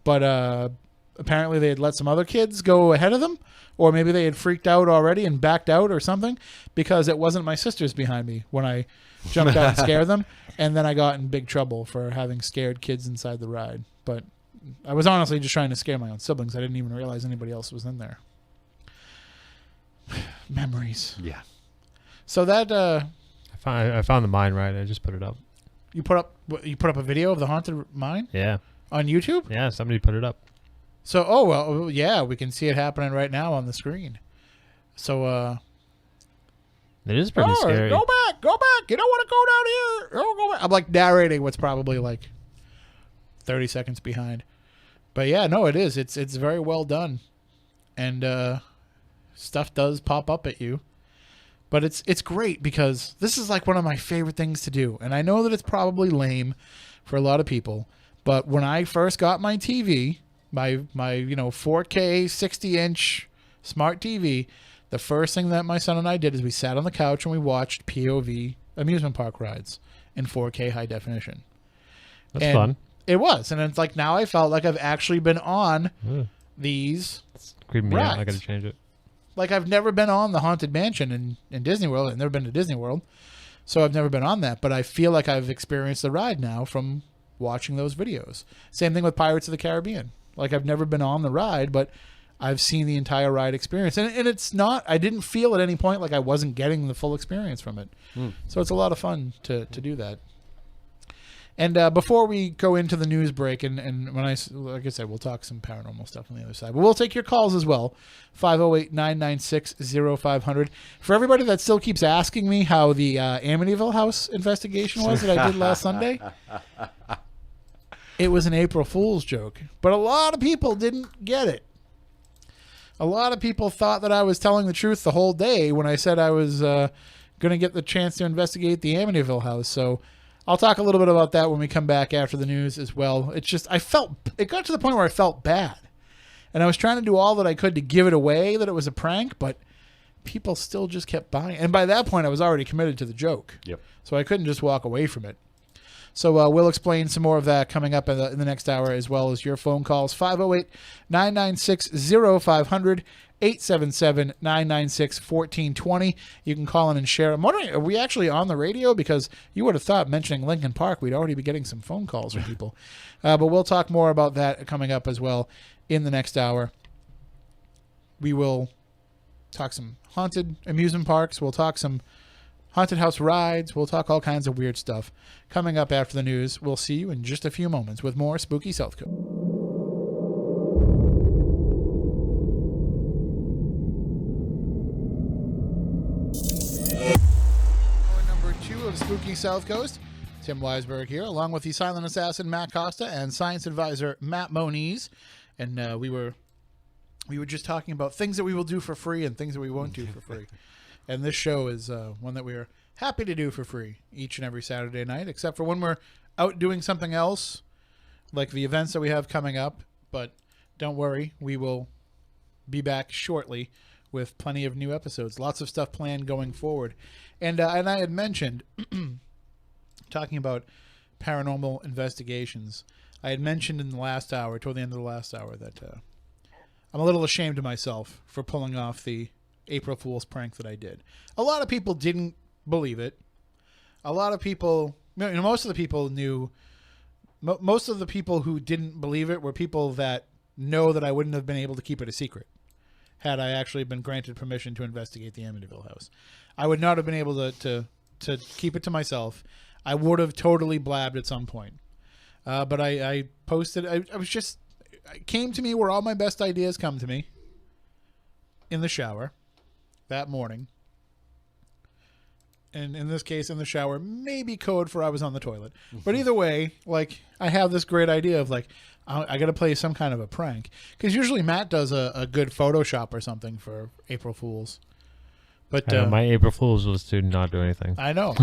But apparently they had let some other kids go ahead of them, or maybe they had freaked out already and backed out or something, because it wasn't my sisters behind me when I jumped out and scared them. And then I got in big trouble for having scared kids inside the ride. But I was honestly just trying to scare my own siblings. I didn't even realize anybody else was in there. Memories. Yeah. So that I found the mine ride. I just put it up. you put up a video of the haunted mine Yeah. on YouTube? Yeah, somebody put it up. So, oh, well, yeah, we can see it happening right now on the screen. So, It is pretty scary. Go back. You don't want to go down here. Oh, go back. I'm like narrating what's probably like 30 seconds behind. But yeah, no, it is. It's very well done. And stuff does pop up at you. But it's great because this is like one of my favorite things to do. And I know that it's probably lame for a lot of people. But when I first got my TV, my 4K 60-inch smart TV, the first thing that my son and I did is we sat on the couch and we watched POV amusement park rides in 4K high definition. That's fun. It was. And it's like now I felt like I've actually been on these It's creeping me out. I rides. got to change it. Like I've never been on the Haunted Mansion in Disney World. I've never been to Disney World. So I've never been on that. But I feel like I've experienced the ride now from watching those videos. Same thing with Pirates of the Caribbean. Like I've never been on the ride, but I've seen the entire ride experience. And it's not, I didn't feel at any point like I wasn't getting the full experience from it. So it's a lot of fun to do that. And before we go into the news break, and when like I said, we'll talk some paranormal stuff on the other side. But we'll take your calls as well, 508-996-0500. For everybody that still keeps asking me how the Amityville house investigation was that I did last Sunday, it was an April Fool's joke. But a lot of people didn't get it. A lot of people thought that I was telling the truth the whole day when I said I was going to get the chance to investigate the Amityville house. So I'll talk a little bit about that when we come back after the news as well. It's just, it got to the point where I felt bad. And I was trying to do all that I could to give it away that it was a prank, but people still just kept buying. And by that point, I was already committed to the joke. Yep. So I couldn't just walk away from it. So we'll explain some more of that coming up in the next hour, as well as your phone calls. 508-996-0500, 877-996-1420. You can call in and share. I'm wondering, are we actually on the radio? Because you would have thought mentioning Lincoln Park, we'd already be getting some phone calls from people. But we'll talk more about that coming up as well in the next hour. We will talk some haunted amusement parks. We'll talk some haunted house rides. We'll talk all kinds of weird stuff. Coming up after the news, we'll see you in just a few moments with more Spooky South Coast. Hour number 2 of Spooky South Coast. Tim Weisberg here, along with the silent assassin Matt Costa and science advisor Matt Moniz. And we were just talking about things that we will do for free and things that we won't do for free. And this show is one that we are happy to do for free each and every Saturday night, except for when we're out doing something else, like the events that we have coming up. But don't worry, we will be back shortly with plenty of new episodes. Lots of stuff planned going forward. And I had mentioned, talking about paranormal investigations, I had mentioned in the last hour, toward the end of the last hour, that I'm a little ashamed of myself for pulling off the April Fool's prank that I did. A lot of people didn't believe it. A lot of people, most of the people knew. Most of the people who didn't believe it were people that know that I wouldn't have been able to keep it a secret had I actually been granted permission to investigate the Amityville house. I would not have been able to keep it to myself. I would have totally blabbed at some point. But I posted. It came to me where all my best ideas come to me. In the shower that morning. And in this case, in the shower, maybe code for I was on the toilet. But either way, like, I have this great idea of, like, I got to play some kind of a prank. Because usually Matt does a good Photoshop or something for April Fools. But my April Fool's was to not do anything. I know.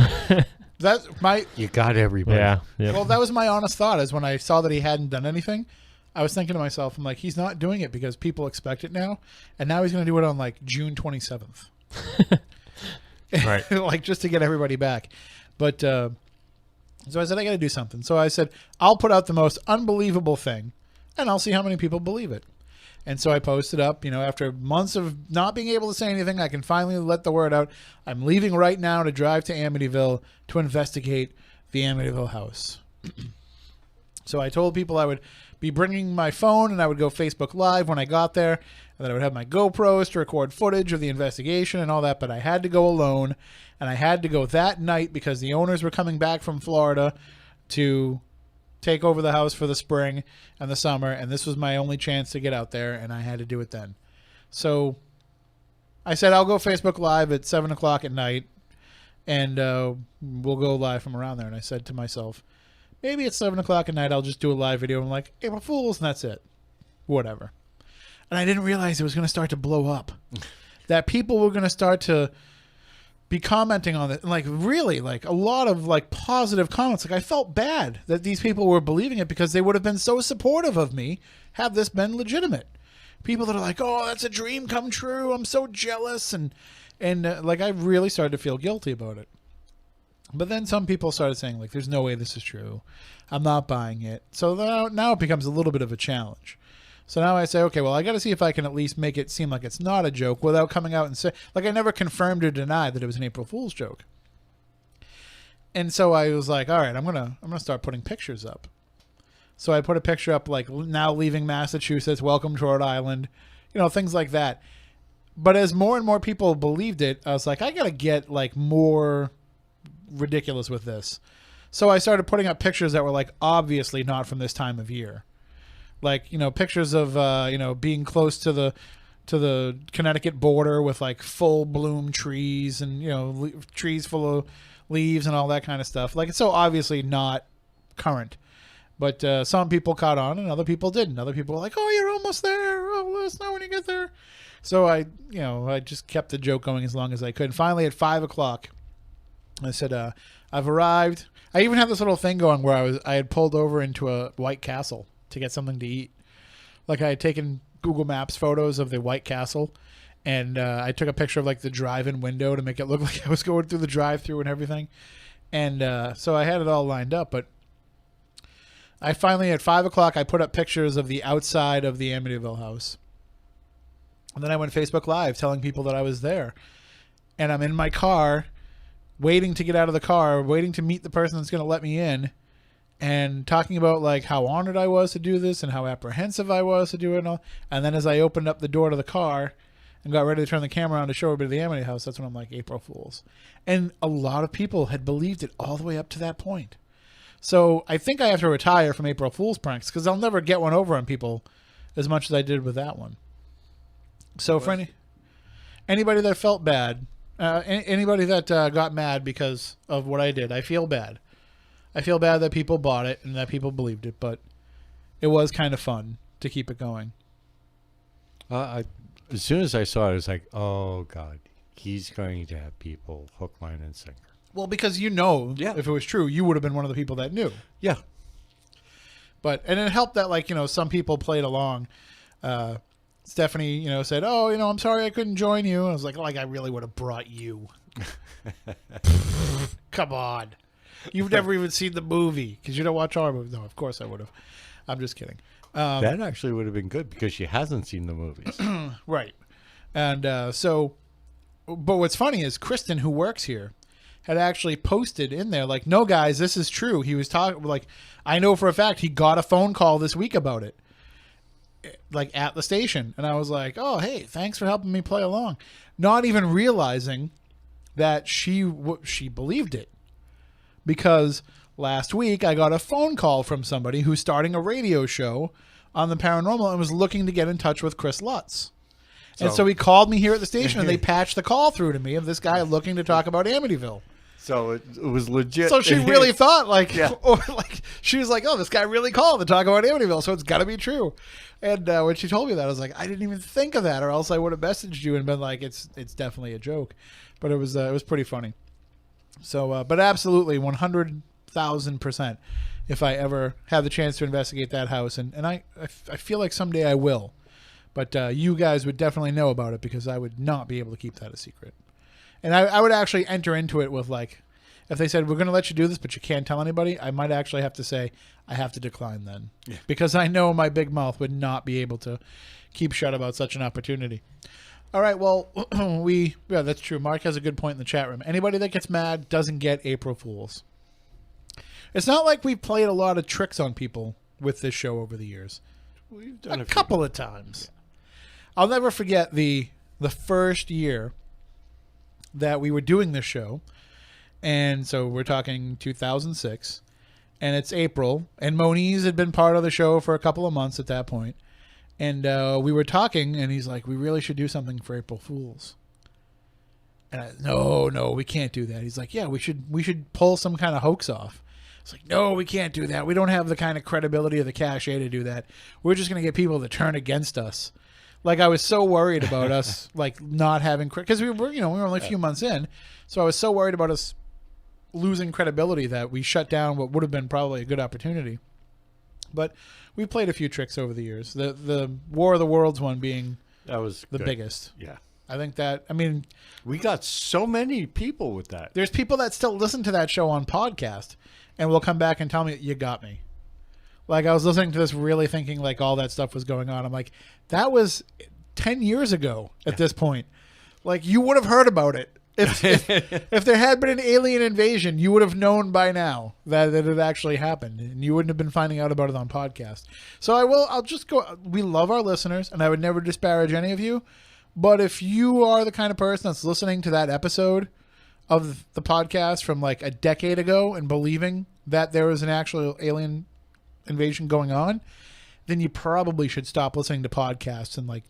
That's my... You got everybody. Yeah. Yep. Well, that was my honest thought, is when I saw that he hadn't done anything, I was thinking to myself, I'm like, he's not doing it because people expect it now. And now he's going to do it on, like, June 27th. Right. Like, just to get everybody back. But so I said, I got to do something. So I said, I'll put out the most unbelievable thing, and I'll see how many people believe it. And so I posted up, after months of not being able to say anything, I can finally let the word out. I'm leaving right now to drive to Amityville to investigate the Amityville house. So I told people I would be bringing my phone, and I would go Facebook Live when I got there, and then I would have my GoPros to record footage of the investigation and all that, but I had to go alone, and I had to go that night because the owners were coming back from Florida to take over the house for the spring and the summer, and this was my only chance to get out there, and I had to do it then. So I said I'll go Facebook Live at 7 o'clock at night, and we'll go live from around there. And I said to myself, maybe at 7 o'clock at night I'll just do a live video. I'm like, April Fools, and that's it. Whatever. And I didn't realize it was going to start to blow up. That people were going to start to be commenting on it. Like, really, like, a lot of, like, positive comments. Like, I felt bad that these people were believing it because they would have been so supportive of me had this been legitimate. People that are like, oh, that's a dream come true. I'm so jealous. And like, I really started to feel guilty about it. But then some people started saying, like, there's no way this is true. I'm not buying it. So now it becomes a little bit of a challenge. So now I say, okay, well, I got to see if I can at least make it seem like it's not a joke without coming out and say, like, I never confirmed or denied that it was an April Fool's joke. And so I was like, all right, I'm gonna start putting pictures up. So I put a picture up, like, now leaving Massachusetts, welcome to Rhode Island, things like that. But as more and more people believed it, I was like, I got to get, like, more ridiculous with this. So I started putting up pictures that were, like, obviously not from this time of year. Like, pictures of, being close to the Connecticut border with, like, full bloom trees and, trees full of leaves and all that kind of stuff. Like, it's so obviously not current. But some people caught on and other people didn't. Other people were like, oh, you're almost there. Oh, let us know when you get there. So I just kept the joke going as long as I could. And finally at 5 o'clock, I said, I've arrived. I even had this little thing going where I had pulled over into a White Castle to get something to eat. Like, I had taken Google Maps photos of the White Castle, and I took a picture of, like, the drive-in window to make it look like I was going through the drive-thru and everything. And so I had it all lined up, but I finally, at 5 o'clock, I put up pictures of the outside of the Amityville house. And then I went Facebook Live telling people that I was there. And I'm in my car, waiting to get out of the car, waiting to meet the person that's going to let me in, and talking about, like, how honored I was to do this and how apprehensive I was to do it and all. And then as I opened up the door to the car and got ready to turn the camera on to show everybody the Amity house, that's when I'm like, April Fools. And a lot of people had believed it all the way up to that point. So I think I have to retire from April Fool's pranks because I'll never get one over on people as much as I did with that one. So for anybody that felt bad, anybody that got mad because of what I did, I feel bad. I feel bad that people bought it and that people believed it, but it was kind of fun to keep it going. As soon as I saw it, I was like, oh, God, he's going to have people hook, line, and sinker. Well, because if it was true, you would have been one of the people that knew. Yeah. And it helped that, like, some people played along. Stephanie, said, oh, I'm sorry I couldn't join you. And I was like, I really would have brought you. Come on. You've never even seen the movie because you don't watch our movies. No, of course I would have. I'm just kidding. That actually would have been good because she hasn't seen the movies. Right. And but what's funny is Kristen, who works here, had actually posted in there like, no, guys, this is true. He was talking like, I know for a fact he got a phone call this week about it, like at the station. And I was like, oh, hey, thanks for helping me play along. Not even realizing that she believed it, because last week I got a phone call from somebody who's starting a radio show on the paranormal and was looking to get in touch with Chris Lutz. And so he called me here at the station and they patched the call through to me of this guy looking to talk about Amityville. So it was legit. So she really thought like, like she was like, oh, this guy really called to talk about Amityville, so it's got to be true. And when she told me that, I was like, I didn't even think of that, or else I would have messaged you and been like, it's definitely a joke. But it was pretty funny. So, but absolutely 100,000%. If I ever have the chance to investigate that house, and I feel like someday I will, but you guys would definitely know about it because I would not be able to keep that a secret. And I would actually enter into it with like, if they said, we're going to let you do this, but you can't tell anybody, I might actually have to say, I have to decline then. Yeah. Because I know my big mouth would not be able to keep shut about such an opportunity. All right, well, yeah, that's true. Mark has a good point in the chat room. Anybody that gets mad doesn't get April Fools. It's not like we've played a lot of tricks on people with this show over the years. We've done a couple of times. Yeah. I'll never forget the first year that we were doing this show. And so we're talking 2006. And it's April. And Moniz had been part of the show for a couple of months at that point. And we were talking, and he's like, we really should do something for April Fools. And no, we can't do that. He's like, yeah, we should pull some kind of hoax off. It's like, no, we can't do that. We don't have the kind of credibility or the cachet to do that. We're just going to get people to turn against us. Like, I was so worried about us, like, not having, because we were only a few months in. So I was so worried about us losing credibility that we shut down what would have been probably a good opportunity. But we played a few tricks over the years. The War of the Worlds one being that was the good. biggest. Yeah. I think that, I mean, we got so many people with that. There's people that still listen to that show on podcast and will come back and tell me, you got me. Like, I was listening to this really thinking like all that stuff was going on. I'm like, that was 10 years ago at this point. Like, you would have heard about it. If there had been an alien invasion, you would have known by now that it had actually happened, and you wouldn't have been finding out about it on podcast. So I'll just go. We love our listeners, and I would never disparage any of you. But if you are the kind of person that's listening to that episode of the podcast from like a decade ago and believing that there was an actual alien invasion going on, then you probably should stop listening to podcasts and like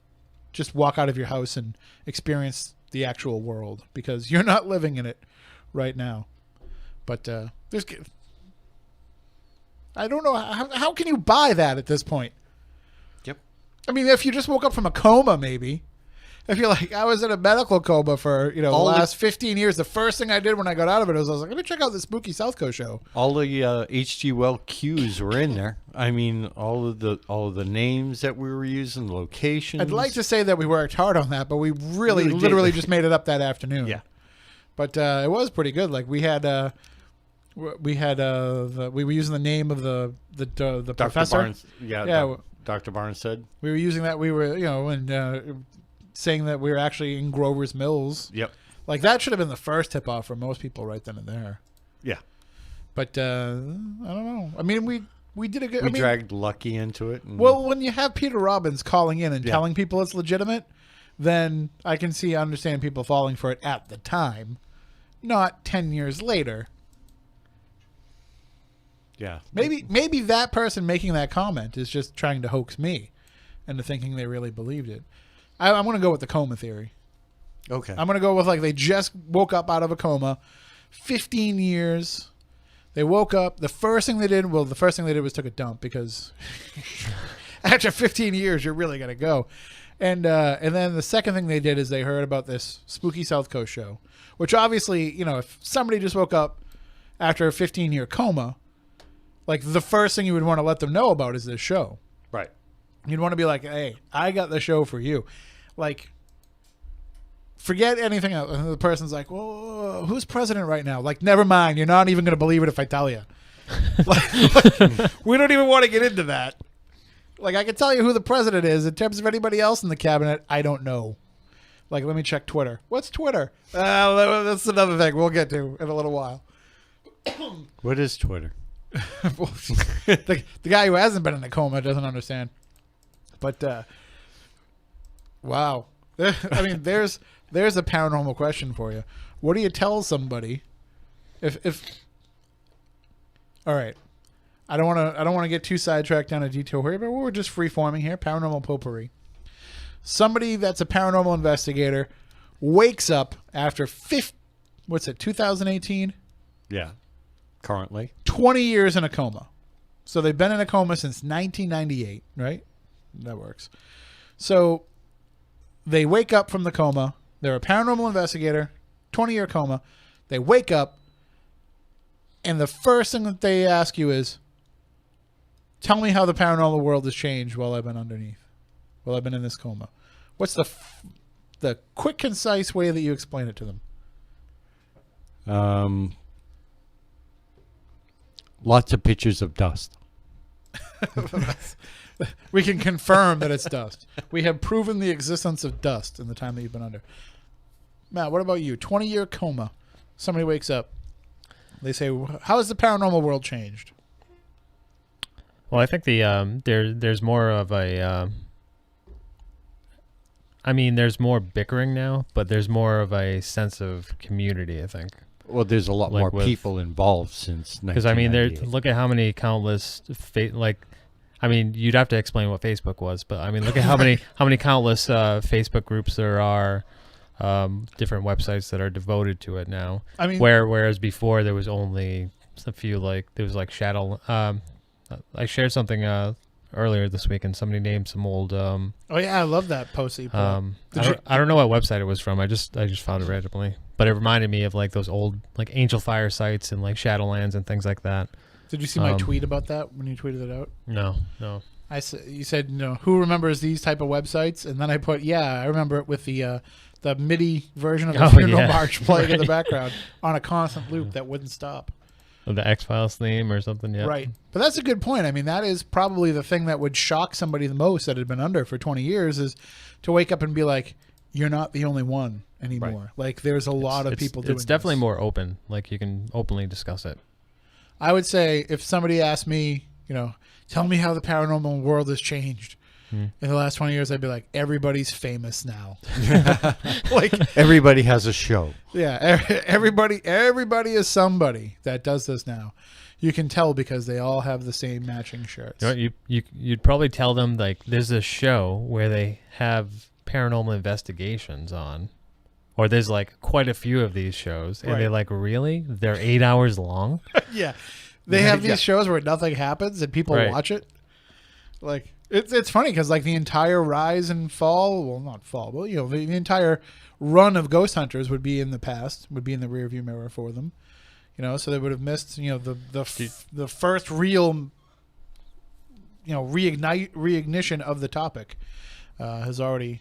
just walk out of your house and experience the actual world, because you're not living in it right now. But I don't know how can you buy that at this point. Yep. I mean, if you just woke up from a coma, maybe. If you're like, I was in a medical coma for the last 15 years, the first thing I did when I got out of it was I was like, let me check out the Spooky South Coast show. All the H.G. Wells cues were in there. I mean, all of the names that we were using, the locations. I'd like to say that we worked hard on that, but we really literally just made it up that afternoon. Yeah. But it was pretty good. Like we were using the name of the Dr. professor. Barnes. Yeah. Dr. Barnes said we were using that. We were saying that we were actually in Grover's Mills. Yep. Like that should have been the first tip off for most people right then and there. Yeah. But I don't know. I mean, we did a good. We dragged Lucky into it. Well, when you have Peter Robbins calling in and telling people it's legitimate, then I can understand people falling for it at the time, not 10 years later. Yeah. Maybe that person making that comment is just trying to hoax me into thinking they really believed it. I'm going to go with the coma theory. Okay. I'm going to go with like they just woke up out of a coma, 15 years. They woke up. The first thing they did was took a dump, because after 15 years, you're really going to go. And then the second thing they did is they heard about this Spooky South Coast show, which obviously, if somebody just woke up after a 15-year coma, like the first thing you would want to let them know about is this show. Right. You'd want to be like, hey, I got the show for you. Like, forget anything else. And the person's like, well, who's president right now? Like, never mind. You're not even going to believe it if I tell you. like, we don't even want to get into that. Like, I can tell you who the president is. In terms of anybody else in the cabinet, I don't know. Like, let me check Twitter. What's Twitter? That's another thing we'll get to in a little while. What is Twitter? The guy who hasn't been in a coma doesn't understand. But, wow. I mean, there's a paranormal question for you. What do you tell somebody if all right. I don't want to get too sidetracked down a detour here, but we're just free forming here. Paranormal Potpourri. Somebody that's a paranormal investigator wakes up after 2018? Yeah. Currently. 20 years in a coma. So they've been in a coma since 1998, right? That works. So they wake up from the coma. They're a paranormal investigator, 20-year coma. They wake up, and the first thing that they ask you is, tell me how the paranormal world has changed while I've been in this coma. What's the quick, concise way that you explain it to them? Lots of pictures of dust. We can confirm that it's dust. We have proven the existence of dust in the time that you've been under. Matt, what about you? 20-year coma. Somebody wakes up. They say, how has the paranormal world changed? Well, I think there's more of a. There's more bickering now, but there's more of a sense of community, I think. Well, there's a lot more people involved since 1998. Because look at how many countless you'd have to explain what Facebook was, but look at how many countless Facebook groups there are, different websites that are devoted to it now. Whereas before there was only a few, there was Shadow. I shared something earlier this week, and somebody named some old. Oh yeah, I love that post. I don't know what website it was from. I just found it randomly, but it reminded me of those old Angel Fire sites and Shadowlands and things like that. Did you see my tweet about that when you tweeted it out? No. You said who remembers these type of websites, and then I put I remember it with the MIDI version of the funeral march playing in the background on a constant loop that wouldn't stop. The X-Files theme or something, yeah. Right. But that's a good point. That is probably the thing that would shock somebody the most that had been under for 20 years is to wake up and be like, you're not the only one anymore. Right. There's a lot of people doing It's definitely more open. You can openly discuss it. I would say if somebody asked me, tell me how the paranormal world has changed in the last 20 years, I'd be like, everybody's famous now. Everybody has a show. Yeah, everybody is somebody that does this now. You can tell because they all have the same matching shirts. You'd probably tell them there's a show where they have paranormal investigations on, or there's quite a few of these shows, and they're really? They're 8 hours long? Yeah. They have these shows where nothing happens and people watch it. It's funny because the entire rise and fall, well, not fall, but the entire run of ghost hunters would be in the past, would be in the rearview mirror for them. So they would have missed the first real reignition of the topic has already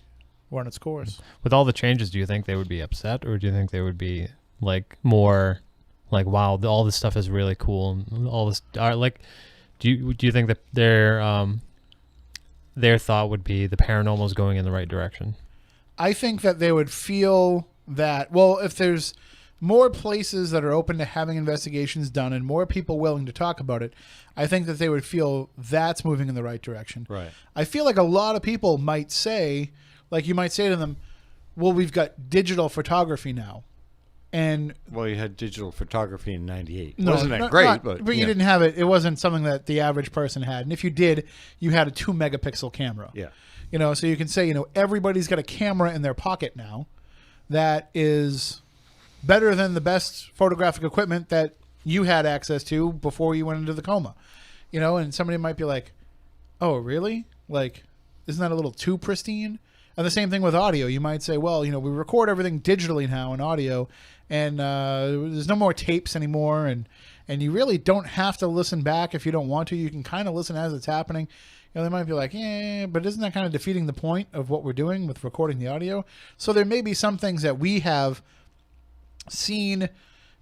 run its course. With all the changes, do you think they would be upset, or do you think they would be more wow, all this stuff is really cool, and all this do you think that their thought would be the paranormal is going in the right direction? I think that they would feel that, if there's more places that are open to having investigations done and more people willing to talk about it, I think that they would feel that's moving in the right direction. Right. I feel like a lot of people might say, you might say to them, well, we've got digital photography now. And you had digital photography in 98. No, wasn't that great? But you didn't have it. It wasn't something that the average person had. And if you did, you had a 2-megapixel camera. Yeah. So you can say, everybody's got a camera in their pocket now that is better than the best photographic equipment that you had access to before you went into the coma. And somebody might be like, oh, really? Isn't that a little too pristine? And the same thing with audio. You might say, well, we record everything digitally now in audio, and there's no more tapes anymore, and you really don't have to listen back if you don't want to. You can kind of listen as it's happening. They might be like, yeah, but isn't that kind of defeating the point of what we're doing with recording the audio? So there may be some things that we have seen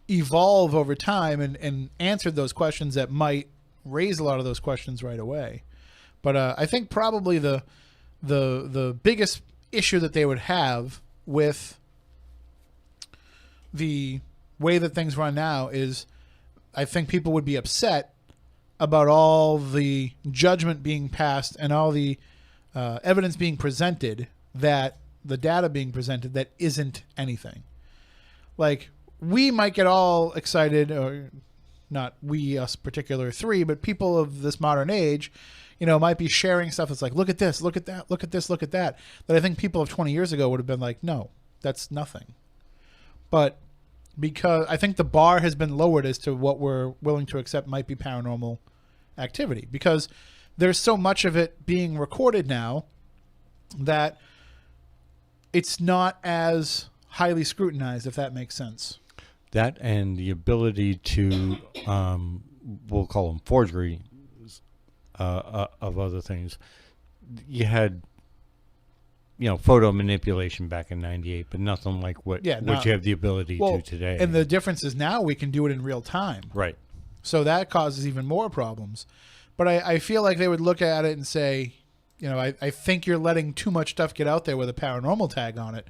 evolve over time and answered those questions that might raise a lot of those questions right away. But I think probably the biggest issue that they would have with the way that things run now is I think people would be upset about all the judgment being passed and all the evidence being presented, that the data being presented that isn't anything. Like, we might get all excited, or not we, us particular three, but people of this modern age, might be sharing stuff that's like, look at this, look at that, look at this, look at that. That I think people of 20 years ago would have been like, no, that's nothing. But because I think the bar has been lowered as to what we're willing to accept might be paranormal activity, because there's so much of it being recorded now that it's not as highly scrutinized, if that makes sense. That and the ability to, we'll call them forgery of other things. You had, photo manipulation back in '98, but nothing like what you have the ability to today. And the difference is now we can do it in real time. Right. So that causes even more problems. But I feel like they would look at it and say, I think you're letting too much stuff get out there with a paranormal tag on it,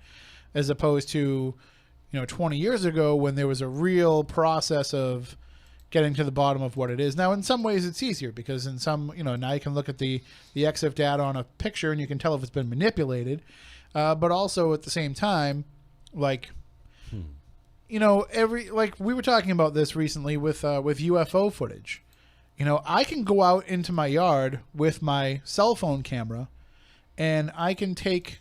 as opposed to, 20 years ago when there was a real process of getting to the bottom of what it is. Now, in some ways it's easier because in some, now you can look at the EXIF data on a picture and you can tell if it's been manipulated. But also at the same time, like, we were talking about this recently with UFO footage. I can go out into my yard with my cell phone camera and I can take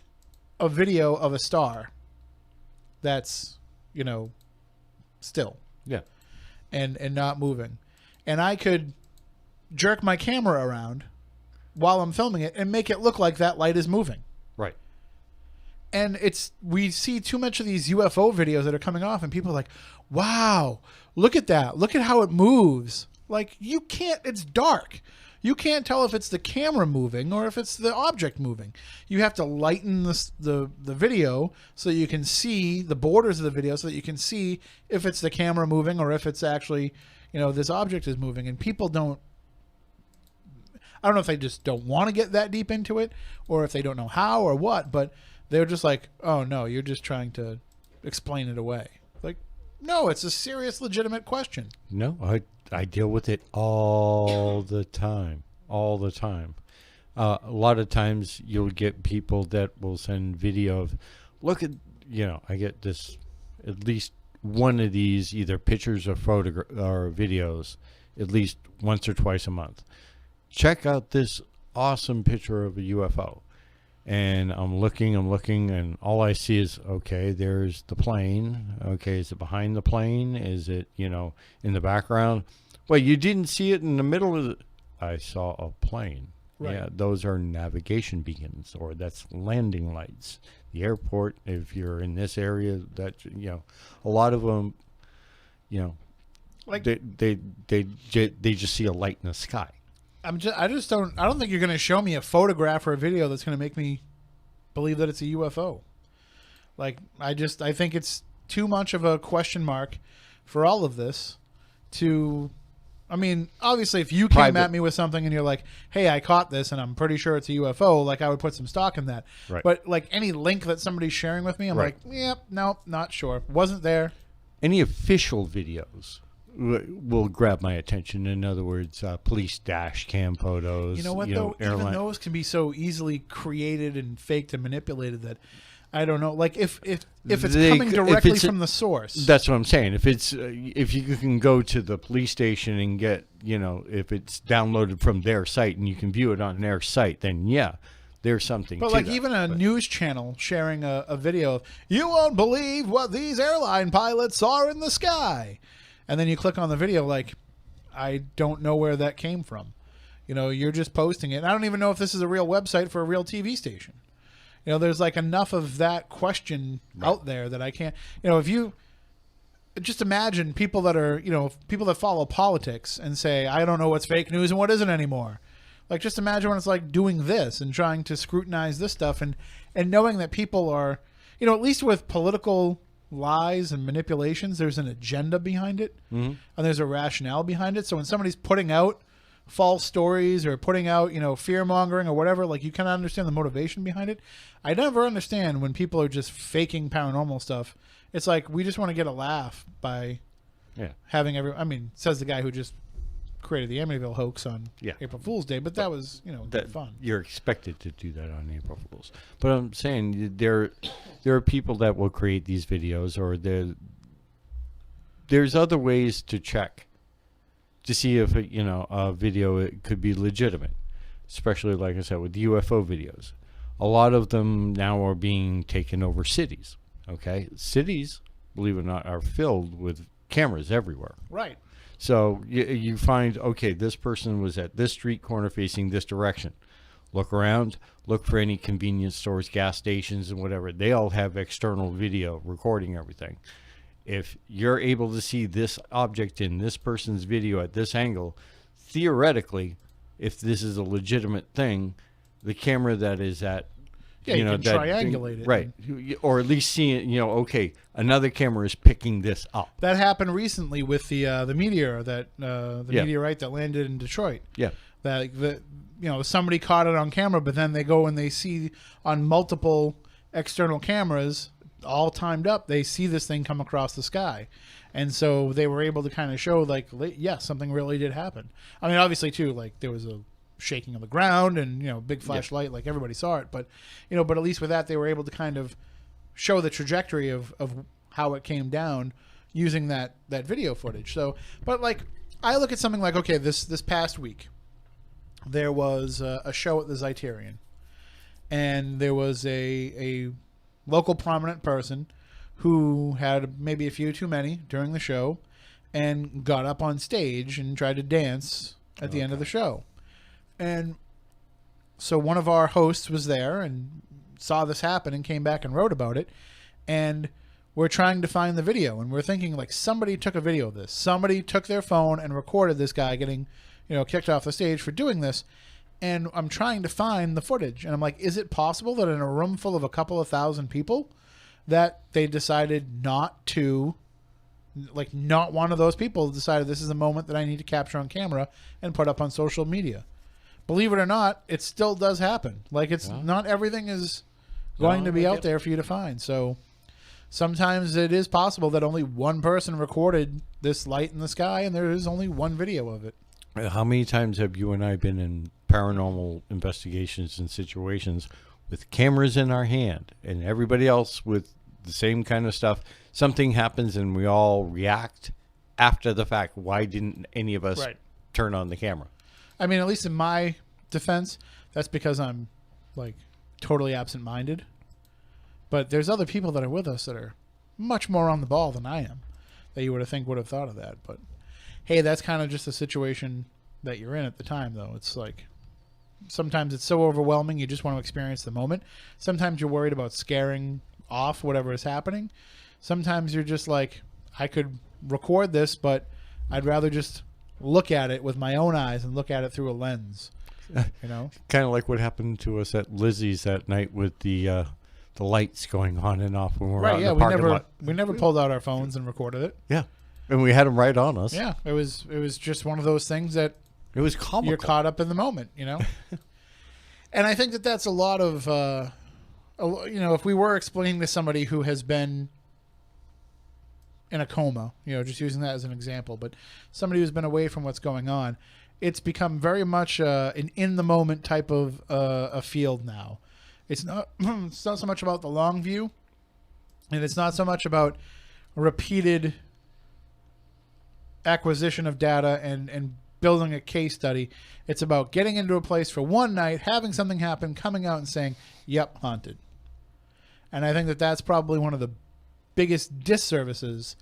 a video of a star that's, still. Yeah. And not moving. And I could jerk my camera around while I'm filming it and make it look like that light is moving. Right. And we see too much of these UFO videos that are coming off and people are like, wow, look at that. Look at how it moves. Like, you can't, it's dark. You can't tell if it's the camera moving or if it's the object moving. You have to lighten the video so you can see the borders of the video so that you can see if it's the camera moving or if it's actually, this object is moving. And people I don't know if they just don't want to get that deep into it or if they don't know how or what, but they're just like, oh no, you're just trying to explain it away. Like, no, it's a serious, legitimate question. No, I deal with it all the time. A lot of times you'll get people that will send video of, look at, I get this, at least one of these, either pictures or or videos, at least once or twice a month. Check out this awesome picture of a UFO. And I'm looking, and all I see is, okay, there's the plane. Okay, is it behind the plane? Is it, in the background? Well, you didn't see it in the middle of I saw a plane. Right. Yeah, those are navigation beacons, or that's landing lights. The airport, if you're in this area, that, a lot of them, like they just see a light in the sky. I don't think you're going to show me a photograph or a video that's going to make me believe that it's a UFO. Like, I think it's too much of a question mark for all of this obviously if you came at me with something and you're like, hey, I caught this and I'm pretty sure it's a UFO, like, I would put some stock in that. Right. But like any link that somebody's sharing with me, I'm like, yep, no, not sure. Wasn't there. Any official videos will grab my attention. In other words, police dash cam photos. You know what, though? Even those can be so easily created and faked and manipulated that I don't know. Like, if it's coming directly from the source. That's what I'm saying. If you can go to the police station and get, if it's downloaded from their site and you can view it on their site, then yeah, there's something. But even a news channel sharing a video of, you won't believe what these airline pilots saw in the sky. And then you click on the video, like, I don't know where that came from. You're just posting it. I don't even know if this is a real website for a real TV station. There's like enough of that question out there that I can't, if you just imagine people that are, people that follow politics and say, I don't know what's fake news and what isn't anymore. Like, just imagine when it's like doing this and trying to scrutinize this stuff and knowing that people are, at least with political lies and manipulations, there's an agenda behind it, and there's a rationale behind it. So when somebody's putting out false stories or putting out, fear mongering or whatever, like you kind of understand the motivation behind it. I never understand when people are just faking paranormal stuff. It's like we just want to get a laugh by having says the guy who just created the Amityville hoax on April Fool's Day, but that was, fun. You're expected to do that on April Fool's. But I'm saying there are people that will create these videos, or there's other ways to check to see if a video it could be legitimate, especially like I said with UFO videos. A lot of them now are being taken over cities. Okay, cities, believe it or not, are filled with cameras everywhere. Right. So you find, okay, this person was at this street corner facing this direction. Look around, look for any convenience stores, gas stations, and whatever. They all have external video recording everything. If you're able to see this object in this person's video at this angle, theoretically, if this is a legitimate thing, the camera that is at you can triangulate it. Right. Or at least see it, okay, another camera is picking this up. That happened recently with the meteor meteorite that landed in Detroit. Yeah. That somebody caught it on camera, but then they go and they see on multiple external cameras all timed up, they see this thing come across the sky. And so they were able to kind of show something really did happen. I mean, obviously too, like there was a shaking of the ground and big flashlight, like everybody saw it, but but at least with that they were able to kind of show the trajectory of how it came down using that video footage. So but like I look at something like, okay, this past week there was a show at the Zeiterion, and there was a local prominent person who had maybe a few too many during the show and got up on stage and tried to dance at the end of the show. And so one of our hosts was there and saw this happen and came back and wrote about it. And we're trying to find the video. And we're thinking, like, somebody took a video of this. Somebody took their phone and recorded this guy getting, kicked off the stage for doing this. And I'm trying to find the footage. And I'm like, is it possible that in a room full of a couple of thousand people that they decided not one of those people decided this is a moment that I need to capture on camera and put up on social media? Believe it or not, it still does happen. Like not everything is going to be out there for you to find. So sometimes it is possible that only one person recorded this light in the sky and there is only one video of it. How many times have you and I been in paranormal investigations and situations with cameras in our hand and everybody else with the same kind of stuff? Something happens and we all react after the fact. Why didn't any of us turn on the camera? I mean, at least in my defense, that's because I'm like totally absent-minded. But there's other people that are with us that are much more on the ball than I am that you would have thought of that. But hey, that's kind of just the situation that you're in at the time, though. It's like sometimes it's so overwhelming you just want to experience the moment. Sometimes you're worried about scaring off whatever is happening. Sometimes you're just like, I could record this, but I'd rather just look at it with my own eyes and look at it through a lens. Kind of like what happened to us at Lizzie's that night with the lights going on and off when we were out in the parking lot. We never pulled out our phones and recorded it. Yeah, and we had them right on us. Yeah, it was just one of those things that it was comical. You're caught up in the moment, And I think that that's a lot of if we were explaining to somebody who has been in a coma, just using that as an example, but somebody who's been away from what's going on, it's become very much an in-the-moment type of a field now. It's not so much about the long view, and it's not so much about repeated acquisition of data and building a case study. It's about getting into a place for one night, having something happen, coming out and saying, yep, haunted. And I think that that's probably one of the biggest disservices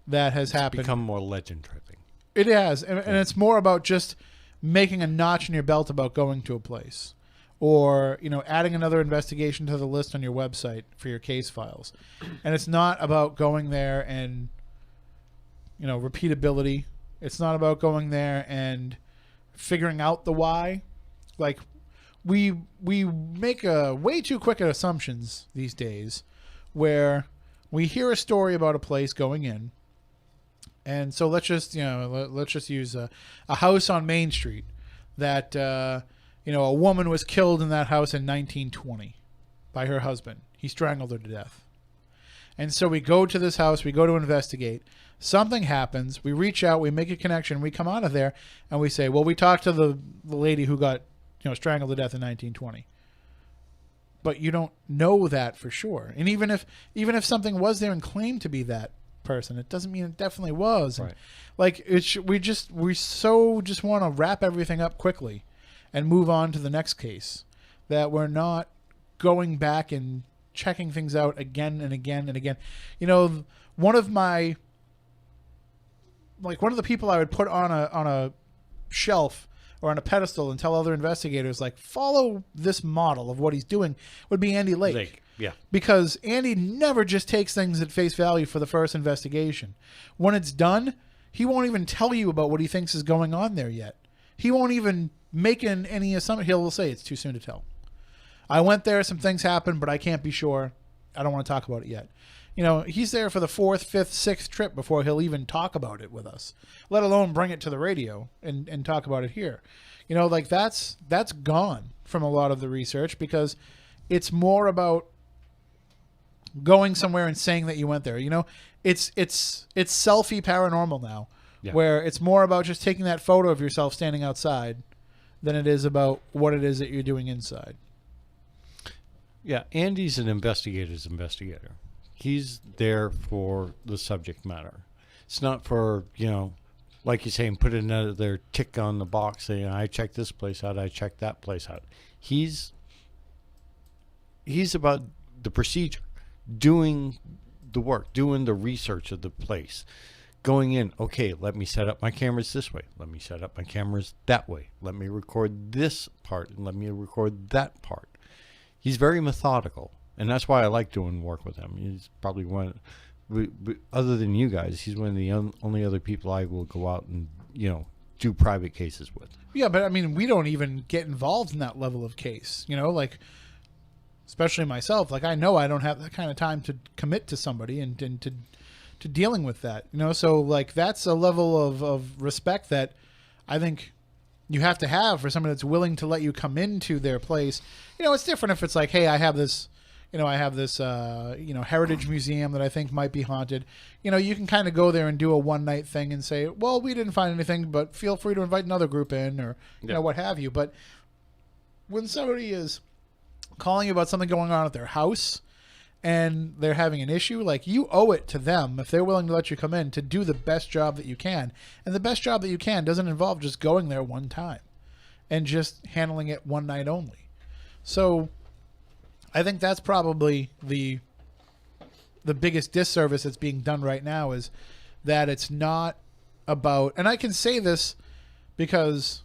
that has happened. Become more legend tripping. It has, and it's more about just making a notch in your belt about going to a place, or adding another investigation to the list on your website for your case files. And it's not about going there and repeatability. It's not about going there and figuring out the why. Like we make way too quick assumptions these days, where we hear a story about a place going in, and so let's just use a house on Main Street. that a woman was killed in that house in 1920 by her husband. He strangled her to death. And so we go to this house, we go to investigate. Something happens, we reach out, we make a connection, we come out of there, and we say, well, we talked to the lady who got strangled to death in 1920. But you don't know that for sure. And even if something was there and claimed to be that person, it doesn't mean it definitely was. Right. And like we just want to wrap everything up quickly and move on to the next case, that we're not going back and checking things out again and again and again. One of the people I would put on a shelf or on a pedestal and tell other investigators, like, follow this model of what he's doing, would be Andy Lake. Yeah. Because Andy never just takes things at face value for the first investigation. When it's done, he won't even tell you about what he thinks is going on there yet. He won't even make any assumption. He'll say it's too soon to tell. I went there, some things happened, but I can't be sure. I don't want to talk about it yet. He's there for the 4th, 5th, 6th trip before he'll even talk about it with us, let alone bring it to the radio and talk about it here. That's gone from a lot of the research, because it's more about going somewhere and saying that you went there. It's selfie paranormal now, where it's more about just taking that photo of yourself standing outside than it is about what it is that you're doing inside. Yeah, Andy's an investigator's investigator. He's there for the subject matter. It's not for, like you're saying, put another tick on the box saying, I checked this place out, I checked that place out. He's about the procedure, doing the work, doing the research of the place, going in, okay, let me set up my cameras this way, let me set up my cameras that way, let me record this part, and let me record that part. He's very methodical. And that's why I like doing work with him. He's probably other than you guys, he's one of the only other people I will go out and, do private cases with. Yeah, but we don't even get involved in that level of case, especially myself. Like, I know I don't have that kind of time to commit to somebody and to dealing with that, so like, that's a level of respect that I think you have to have for somebody that's willing to let you come into their place. It's different if it's like, hey, I have this heritage museum that I think might be haunted. You can kind of go there and do a one-night thing and say, well, we didn't find anything, but feel free to invite another group in, or what have you. But when somebody is calling you about something going on at their house and they're having an issue, like, you owe it to them, if they're willing to let you come in, to do the best job that you can. And the best job that you can doesn't involve just going there one time and just handling it one night only. So I think that's probably the biggest disservice that's being done right now, is that it's not about, and I can say this because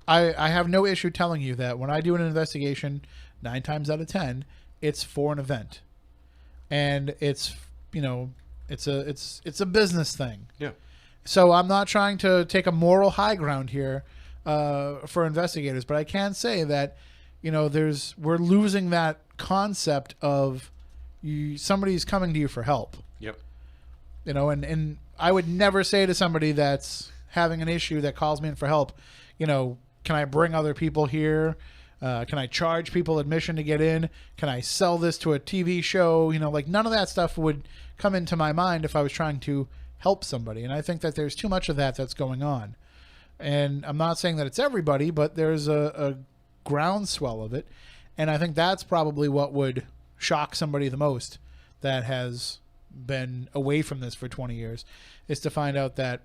I have no issue telling you that when I do an investigation, 9 times out of 10, it's for an event, and it's a business thing. Yeah. So I'm not trying to take a moral high ground here for investigators, but I can say that we're losing that concept of somebody's coming to you for help. Yep. And I would never say to somebody that's having an issue that calls me in for help, can I bring other people here? Can I charge people admission to get in? Can I sell this to a TV show? None of that stuff would come into my mind if I was trying to help somebody. And I think that there's too much of that's going on. And I'm not saying that it's everybody, but there's a groundswell of it. And I think that's probably what would shock somebody the most that has been away from this for 20 years, is to find out that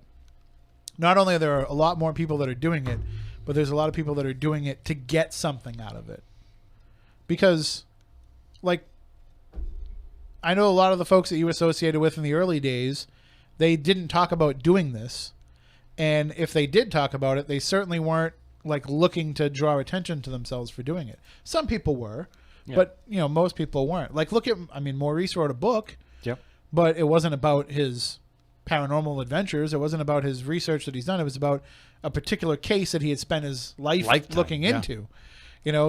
not only are there a lot more people that are doing it, but there's a lot of people that are doing it to get something out of it. Because, like, I know a lot of the folks that you associated with in the early days, they didn't talk about doing this. And if they did talk about it, they certainly weren't like looking to draw attention to themselves for doing it. Some people were, but most people weren't. Like, look at, Maurice wrote a book, but it wasn't about his paranormal adventures. It wasn't about his research that he's done. It was about a particular case that he had spent his lifetime looking into.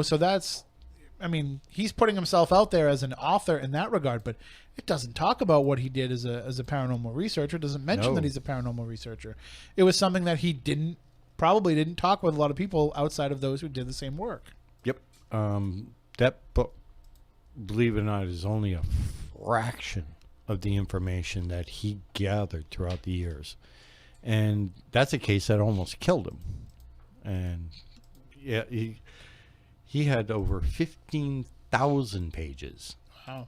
So that's, he's putting himself out there as an author in that regard, but it doesn't talk about what he did as a paranormal researcher. It doesn't mention that he's a paranormal researcher. It was something that he didn't probably didn't talk with a lot of people outside of those who did the same work. Yep. That book, believe it or not, is only a fraction of the information that he gathered throughout the years. And that's a case that almost killed him. And yeah, he had over 15,000 pages. Wow.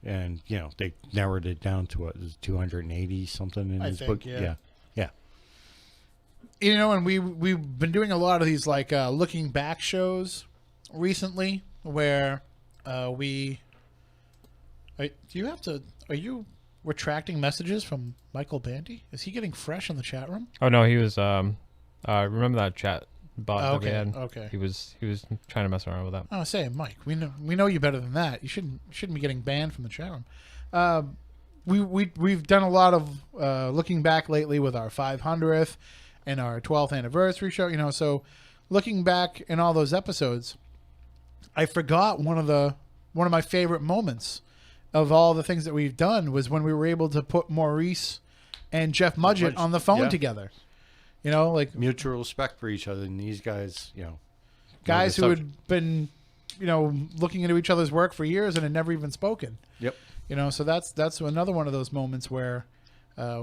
And, you know, they narrowed it down to what, 280 something in his book? Yeah. Yeah. You know, and we've been doing a lot of these like looking back shows recently where are you retracting messages from Michael Bandy? Is he getting fresh in the chat room? Oh no, he was. Remember that chat bot that we had? Okay. He was trying to mess around with that. Oh, say, Mike, we know you better than that. You shouldn't be getting banned from the chat room. We've done a lot of looking back lately with our 500th and our 12th anniversary show. You know, so looking back in all those episodes, I forgot one of my favorite moments of all the things that we've done was when we were able to put Maurice and Jeff Mudgett on the phone together. You know, like mutual respect for each other, and these guys, you know, guys who had been, you know, looking into each other's work for years and had never even spoken. Yep. You know, so that's another one of those moments where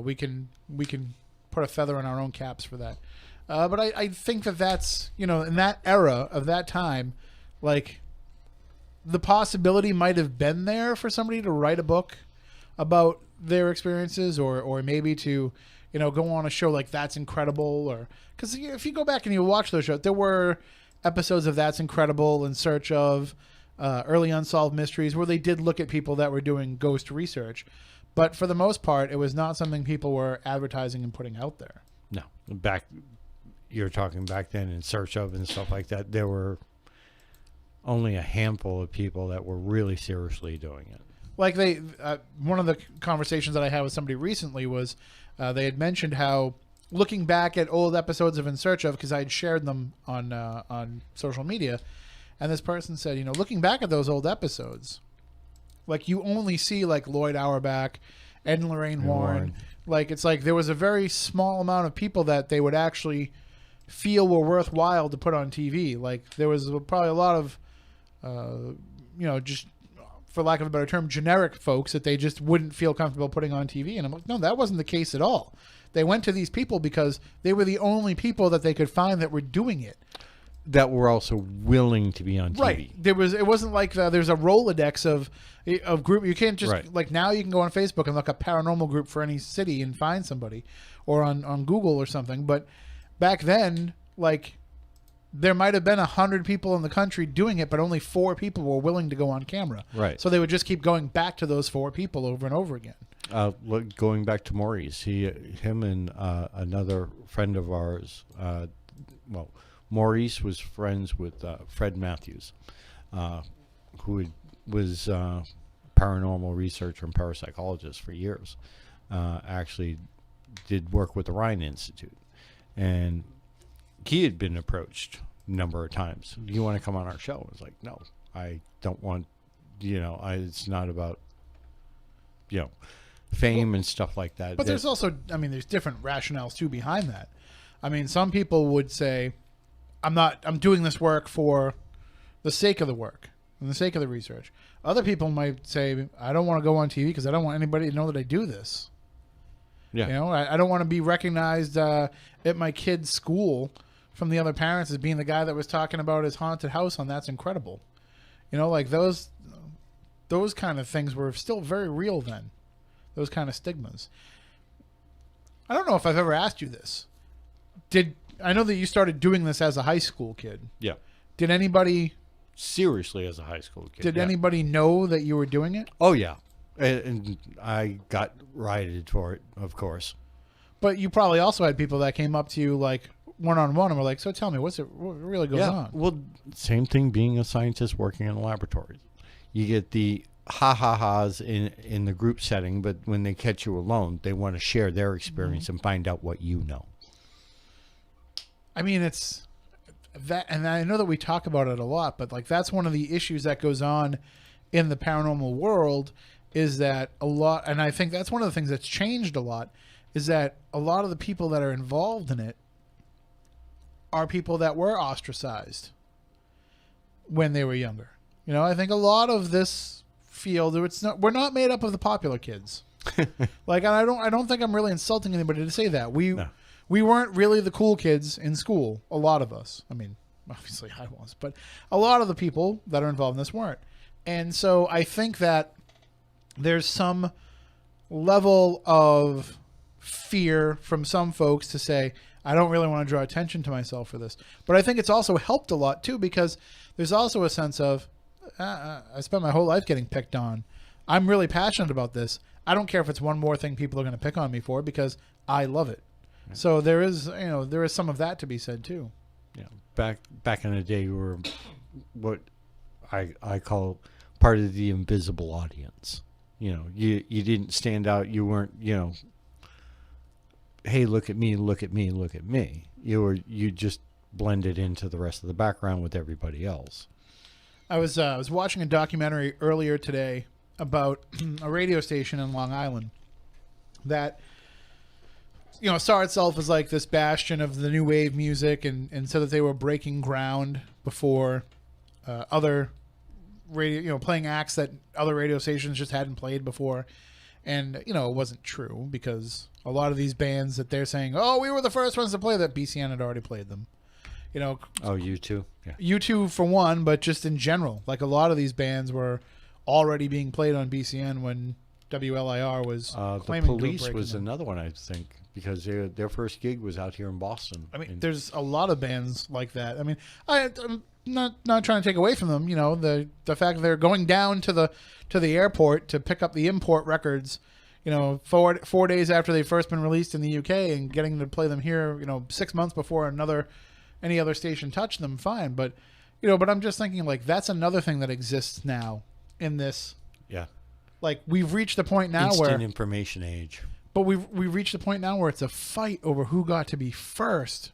we can put a feather in our own caps for that. But I think that's, you know, in that era of that time, like the possibility might have been there for somebody to write a book about their experiences or maybe to, you know, go on a show like That's Incredible, or because if you go back and you watch those shows, there were episodes of That's Incredible, In Search of, Early Unsolved Mysteries, where they did look at people that were doing ghost research. But for the most part, it was not something people were advertising and putting out there. No. You're talking back then, In Search of and stuff like that. There were only a handful of people that were really seriously doing it. Like one of the conversations that I had with somebody recently was they had mentioned how looking back at old episodes of In Search of, because I had shared them on social media, and this person said, you know, looking back at those old episodes, like you only see like Lloyd Auerbach, Ed and Lorraine Warren. Like it's like there was a very small amount of people that they would actually feel were worthwhile to put on TV. Like there was probably a lot of, you know, just for lack of a better term, generic folks that they just wouldn't feel comfortable putting on TV. And I'm like, no, that wasn't the case at all. They went to these people because they were the only people that they could find that were doing it. That were also willing to be on TV. Right. It wasn't like there's a Rolodex of group. You can't just like now you can go on Facebook and look up paranormal group for any city and find somebody, or on Google or something. But back then, like there might have been 100 people in the country doing it, but only 4 people were willing to go on camera. Right. So they would just keep going back to those 4 people over and over again. Going back to Maurice, him and another friend of ours, Maurice was friends with Fred Matthews, who was paranormal researcher and parapsychologist for years. Actually did work with the Ryan Institute. And he had been approached a number of times. Do you want to come on our show? I was like, no, I don't want, you know, it's not about, you know, fame and stuff like that. But there's also, I mean, there's different rationales too behind that. I mean, some people would say, I'm doing this work for the sake of the work and the sake of the research. Other people might say, I don't want to go on TV because I don't want anybody to know that I do this. Yeah. You know, I don't want to be recognized at my kid's school from the other parents as being the guy that was talking about his haunted house on That's Incredible. You know, like those kind of things were still very real then. Those kind of stigmas. I don't know if I've ever asked you this. I know that you started doing this as a high school kid. Yeah. Did anybody... Seriously, as a high school kid. Did anybody know that you were doing it? Oh, yeah. And I got rioted for it, of course. But you probably also had people that came up to you like one-on-one and were like, so tell me, what really goes on? Well, same thing being a scientist working in a laboratory. You get the ha-ha-has in the group setting, but when they catch you alone, they want to share their experience and find out what you know. I mean, it's that, and I know that we talk about it a lot, but like that's one of the issues that goes on in the paranormal world is that a lot, and I think that's one of the things that's changed a lot, is that a lot of the people that are involved in it are people that were ostracized when they were younger. You know, I think a lot of this field, we're not made up of the popular kids. Like, and I don't think I'm really insulting anybody to say that. We weren't really the cool kids in school. A lot of us. I mean, obviously I was, but a lot of the people that are involved in this weren't. And so I think that there's some level of fear from some folks to say, I don't really want to draw attention to myself for this. But I think it's also helped a lot too, because there's also a sense of, I spent my whole life getting picked on. I'm really passionate about this. I don't care if it's one more thing people are going to pick on me for, because I love it. Right. So there is some of that to be said too. Yeah. Back in the day, you were what I call part of the invisible audience. You know, you didn't stand out. You weren't, hey, look at me, look at me, look at me. You just blended into the rest of the background with everybody else. I was watching a documentary earlier today about a radio station in Long Island that saw itself as like this bastion of the new wave music, and said that they were breaking ground before other radio, playing acts that other radio stations just hadn't played before. And it wasn't true, because a lot of these bands that they're saying, oh, we were the first ones to play, that BCN had already played them. Oh, U2? Yeah. U2 for one, but just in general, like a lot of these bands were already being played on BCN when WLIR was claiming The Police to was them. another one, I think, because their first gig was out here in Boston. I mean, there's a lot of bands like that. I mean, I'm not trying to take away from them. The fact that they're going down to the airport to pick up the import records, 4 days after they've first been released in the UK, and getting to play them here, 6 months before any other station touched them, fine. But but I'm just thinking, like, that's another thing that exists now in this. Yeah. Like, we've reached the point now Instant where information age. But we've reached the point now where it's a fight over who got to be first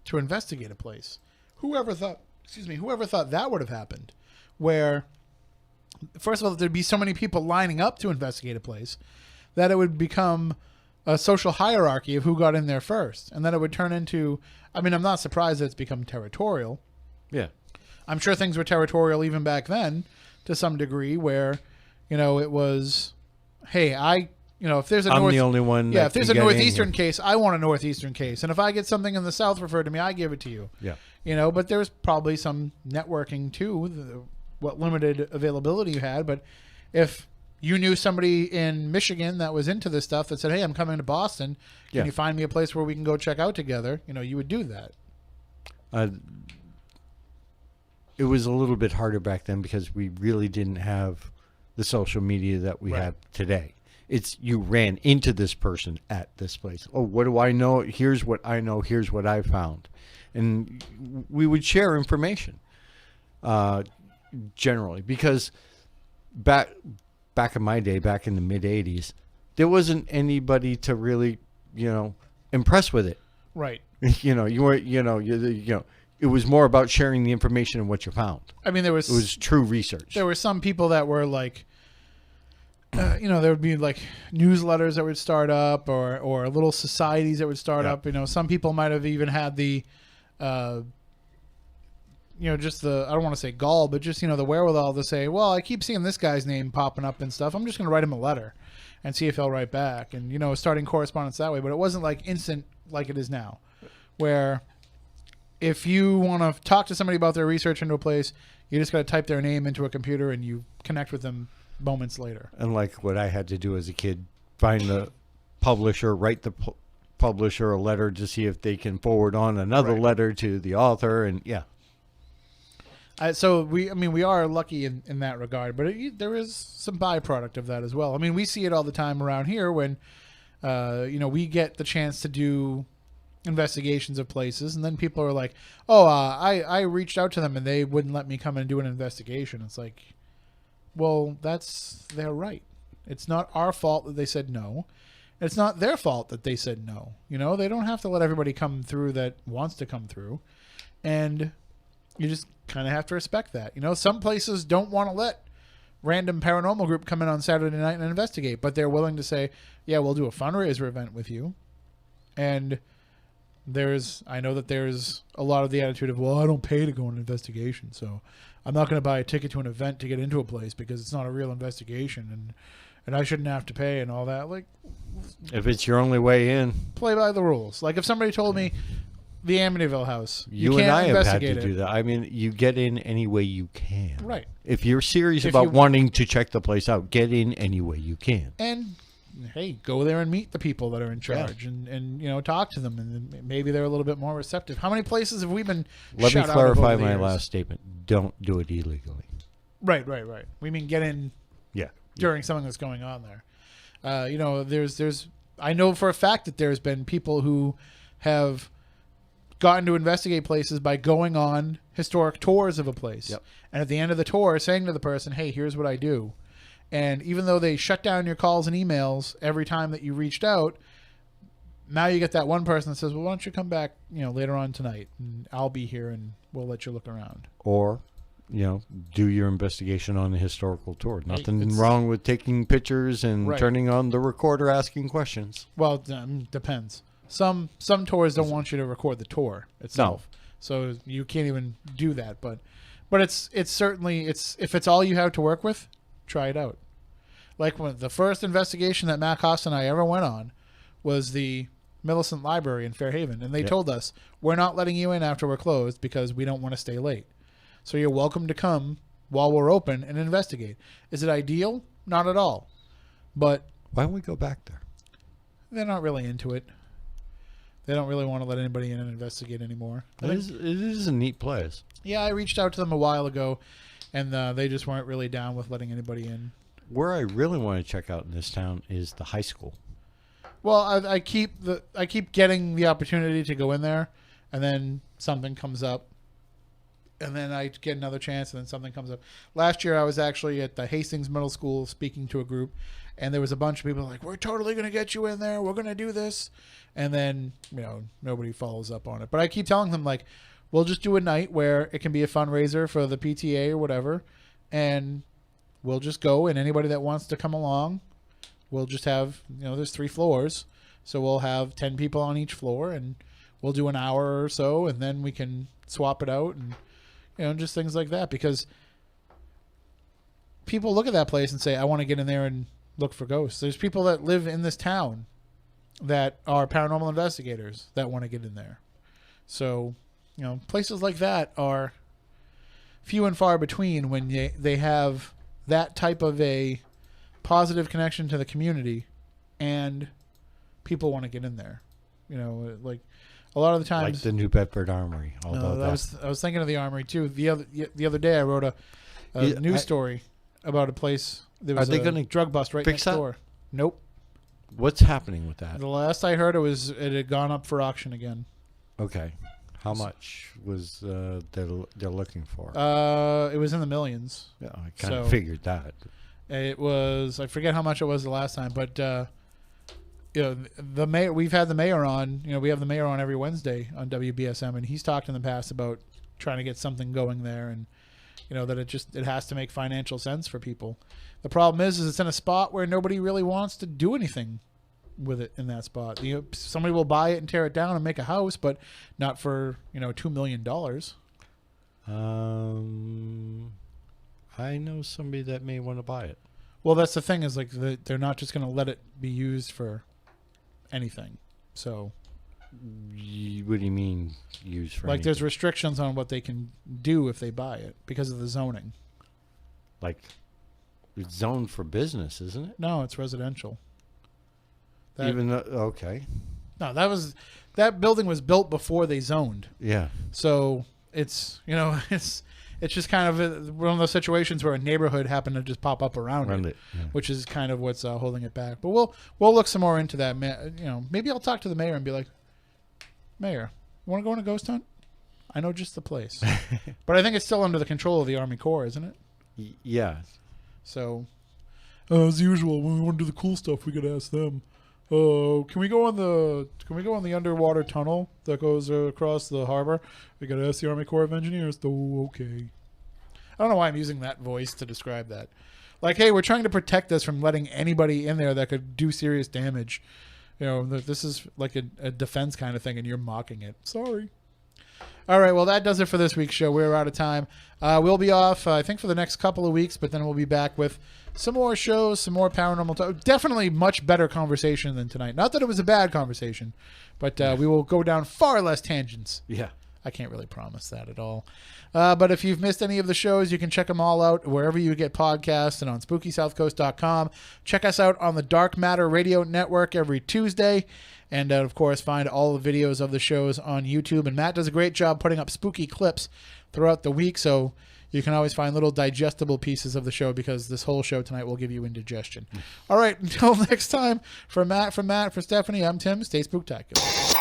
to investigate a place. Whoever thought that would have happened? Where, first of all, there'd be so many people lining up to investigate a place that it would become a social hierarchy of who got in there first. And then it would turn into, I mean, I'm not surprised that it's become territorial. Yeah. I'm sure things were territorial even back then to some degree, where, it was, hey, if there's I'm the only one. Yeah, if there's a northeastern case, I want a northeastern case, and if I get something in the south referred to me, I give it to you. Yeah. But there's probably some networking too, what limited availability you had. But if you knew somebody in Michigan that was into this stuff that said, "Hey, I'm coming to Boston. Can you find me a place where we can go check out together?" You would do that. It was a little bit harder back then because we really didn't have the social media that we have today. It's you ran into this person at this place. Oh, what do I know? Here's what I know. Here's what I found. And we would share information generally, because back in my day, back in the mid 80s, there wasn't anybody to really, impress with it. Right. You weren't, it was more about sharing the information and what you found. I mean, it was true research. There were some people that were like, there would be like newsletters that would start up, or little societies that would start up. Some people might have even had the, just the, I don't want to say gall, but just, the wherewithal to say, well, I keep seeing this guy's name popping up and stuff. I'm just going to write him a letter and see if he'll write back. And, starting correspondence that way. But it wasn't like instant like it is now, where if you want to talk to somebody about their research into a place, you just got to type their name into a computer and you connect with them moments later. And like what I had to do as a kid, find the publisher, write the publisher a letter to see if they can forward on another letter to the author. And so we are lucky in that regard, but there is some byproduct of that as well. I mean, we see it all the time around here when, we get the chance to do investigations of places, and then people are like, oh, I reached out to them and they wouldn't let me come and do an investigation. It's like, well, that's their right. It's not our fault that they said no. It's not their fault that they said no. They don't have to let everybody come through that wants to come through, and you just kind of have to respect that. Some places don't want to let random paranormal group come in on Saturday night and investigate, but they're willing to say, yeah, we'll do a fundraiser event with you, and I know that there's a lot of the attitude of, well, I don't pay to go on an investigation, so I'm not going to buy a ticket to an event to get into a place because it's not a real investigation, and I shouldn't have to pay and all that. Like, if it's your only way in, play by the rules. Like if somebody told me the Amityville house, you and can't I have had investigate to do that. I mean, you get in any way you can. Right. If you're serious If about you- wanting to check the place out, get in any way you can. And hey, go there and meet the people that are in charge, and talk to them, and then maybe they're a little bit more receptive. How many places have we been? Let me shut out of clarify over the my years? last statement. Don't do it illegally. Right. We mean get in Yeah. during something that's going on there. There's I know for a fact that there's been people who have gotten to investigate places by going on historic tours of a place. Yep. And at the end of the tour, saying to the person, hey, here's what I do. And even though they shut down your calls and emails every time that you reached out, now you get that one person that says, well, why don't you come back, later on tonight, and I'll be here and we'll let you look around. Or, do your investigation on a historical tour. Nothing it's- wrong with taking pictures and Right. turning on the recorder asking questions. Well, depends. Some tours don't want you to record the tour itself, so you can't even do that. But it's certainly if it's all you have to work with, try it out. Like when the first investigation that Matt Costa and I ever went on was the Millicent Library in Fairhaven, and they Yep. told us we're not letting you in after we're closed because we don't want to stay late. So you're welcome to come while we're open and investigate. Is it ideal? Not at all, but Why don't we go back there? they're not really into it. They don't really want to let anybody in and investigate anymore. It is a neat place. Yeah, I reached out to them a while ago, and they just weren't really down with letting anybody in. Where I really want to check out in this town is the high school. Well, I keep getting the opportunity to go in there, and then something comes up, and then I get another chance, and then something comes up. Last year, I was actually at the Hastings Middle School speaking to a group, and there was a bunch of people like, we're totally going to get you in there. We're going to do this. And then, nobody follows up on it. But I keep telling them, like, we'll just do a night where it can be a fundraiser for the PTA or whatever, and we'll just go, and anybody that wants to come along, we'll just have, there's 3 floors, so we'll have 10 people on each floor, and we'll do an hour or so, and then we can swap it out, and just things like that, because people look at that place and say, I want to get in there and look for ghosts. There's people that live in this town that are paranormal investigators that want to get in there. So, places like that are few and far between when they have that type of a positive connection to the community and people want to get in there. Like a lot of the times, Like the New Bedford Armory. All about that. I was thinking of the Armory too. The other day I wrote a news story about a place. There was Are they a gonna drug bust right fix next that? door. Nope. What's happening with that? The last I heard it had gone up for auction again. Okay. How much was they're looking for? It was in the millions. Yeah, I kind of so- figured that. It was, I forget how much it was the last time, but the mayor. We've had the mayor on. We have the mayor on every Wednesday on WBSM, and he's talked in the past about trying to get something going there, and that it has to make financial sense for people. The problem is it's in a spot where nobody really wants to do anything with it in that spot. Somebody will buy it and tear it down and make a house, but not for $2 million. I know somebody that may want to buy it. Well, that's the thing is like they're not just going to let it be used for anything. So, What do you mean use for like, anything? there's restrictions on what they can do if they buy it because of the zoning. Like, it's zoned for business, isn't it? No, it's residential. Even though, okay. No, that building was built before they zoned. Yeah. So it's it's just kind of one of those situations where a neighborhood happened to just pop up around it, Yeah. which is kind of what's holding it back. But we'll look some more into that. Maybe I'll talk to the mayor and be like, Mayor, you want to go on a ghost hunt? I know just the place, but I think it's still under the control of the Army Corps, isn't it? Yeah. So, as usual, when we want to do the cool stuff, we gotta ask them. Can we go on the underwater tunnel that goes across the harbor? We gotta ask the Army Corps of Engineers. Oh, okay. I don't know why I'm using that voice to describe that. Like, hey, we're trying to protect us from letting anybody in there that could do serious damage. This is like a defense kind of thing, and you're mocking it. Sorry. All right, well, that does it for this week's show. We're out of time. We'll be off, I think, for the next couple of weeks, but then we'll be back with some more shows, some more paranormal talk. Definitely much better conversation than tonight. Not that it was a bad conversation, but we will go down far less tangents. Yeah. I can't really promise that at all. But if you've missed any of the shows, you can check them all out wherever you get podcasts and on SpookySouthCoast.com. Check us out on the Dark Matter Radio Network every Tuesday. And, of course, find all the videos of the shows on YouTube. And Matt does a great job putting up spooky clips throughout the week, so you can always find little digestible pieces of the show because this whole show tonight will give you indigestion. All right, until next time, for Matt, for Stephanie, I'm Tim. Stay spooktacular.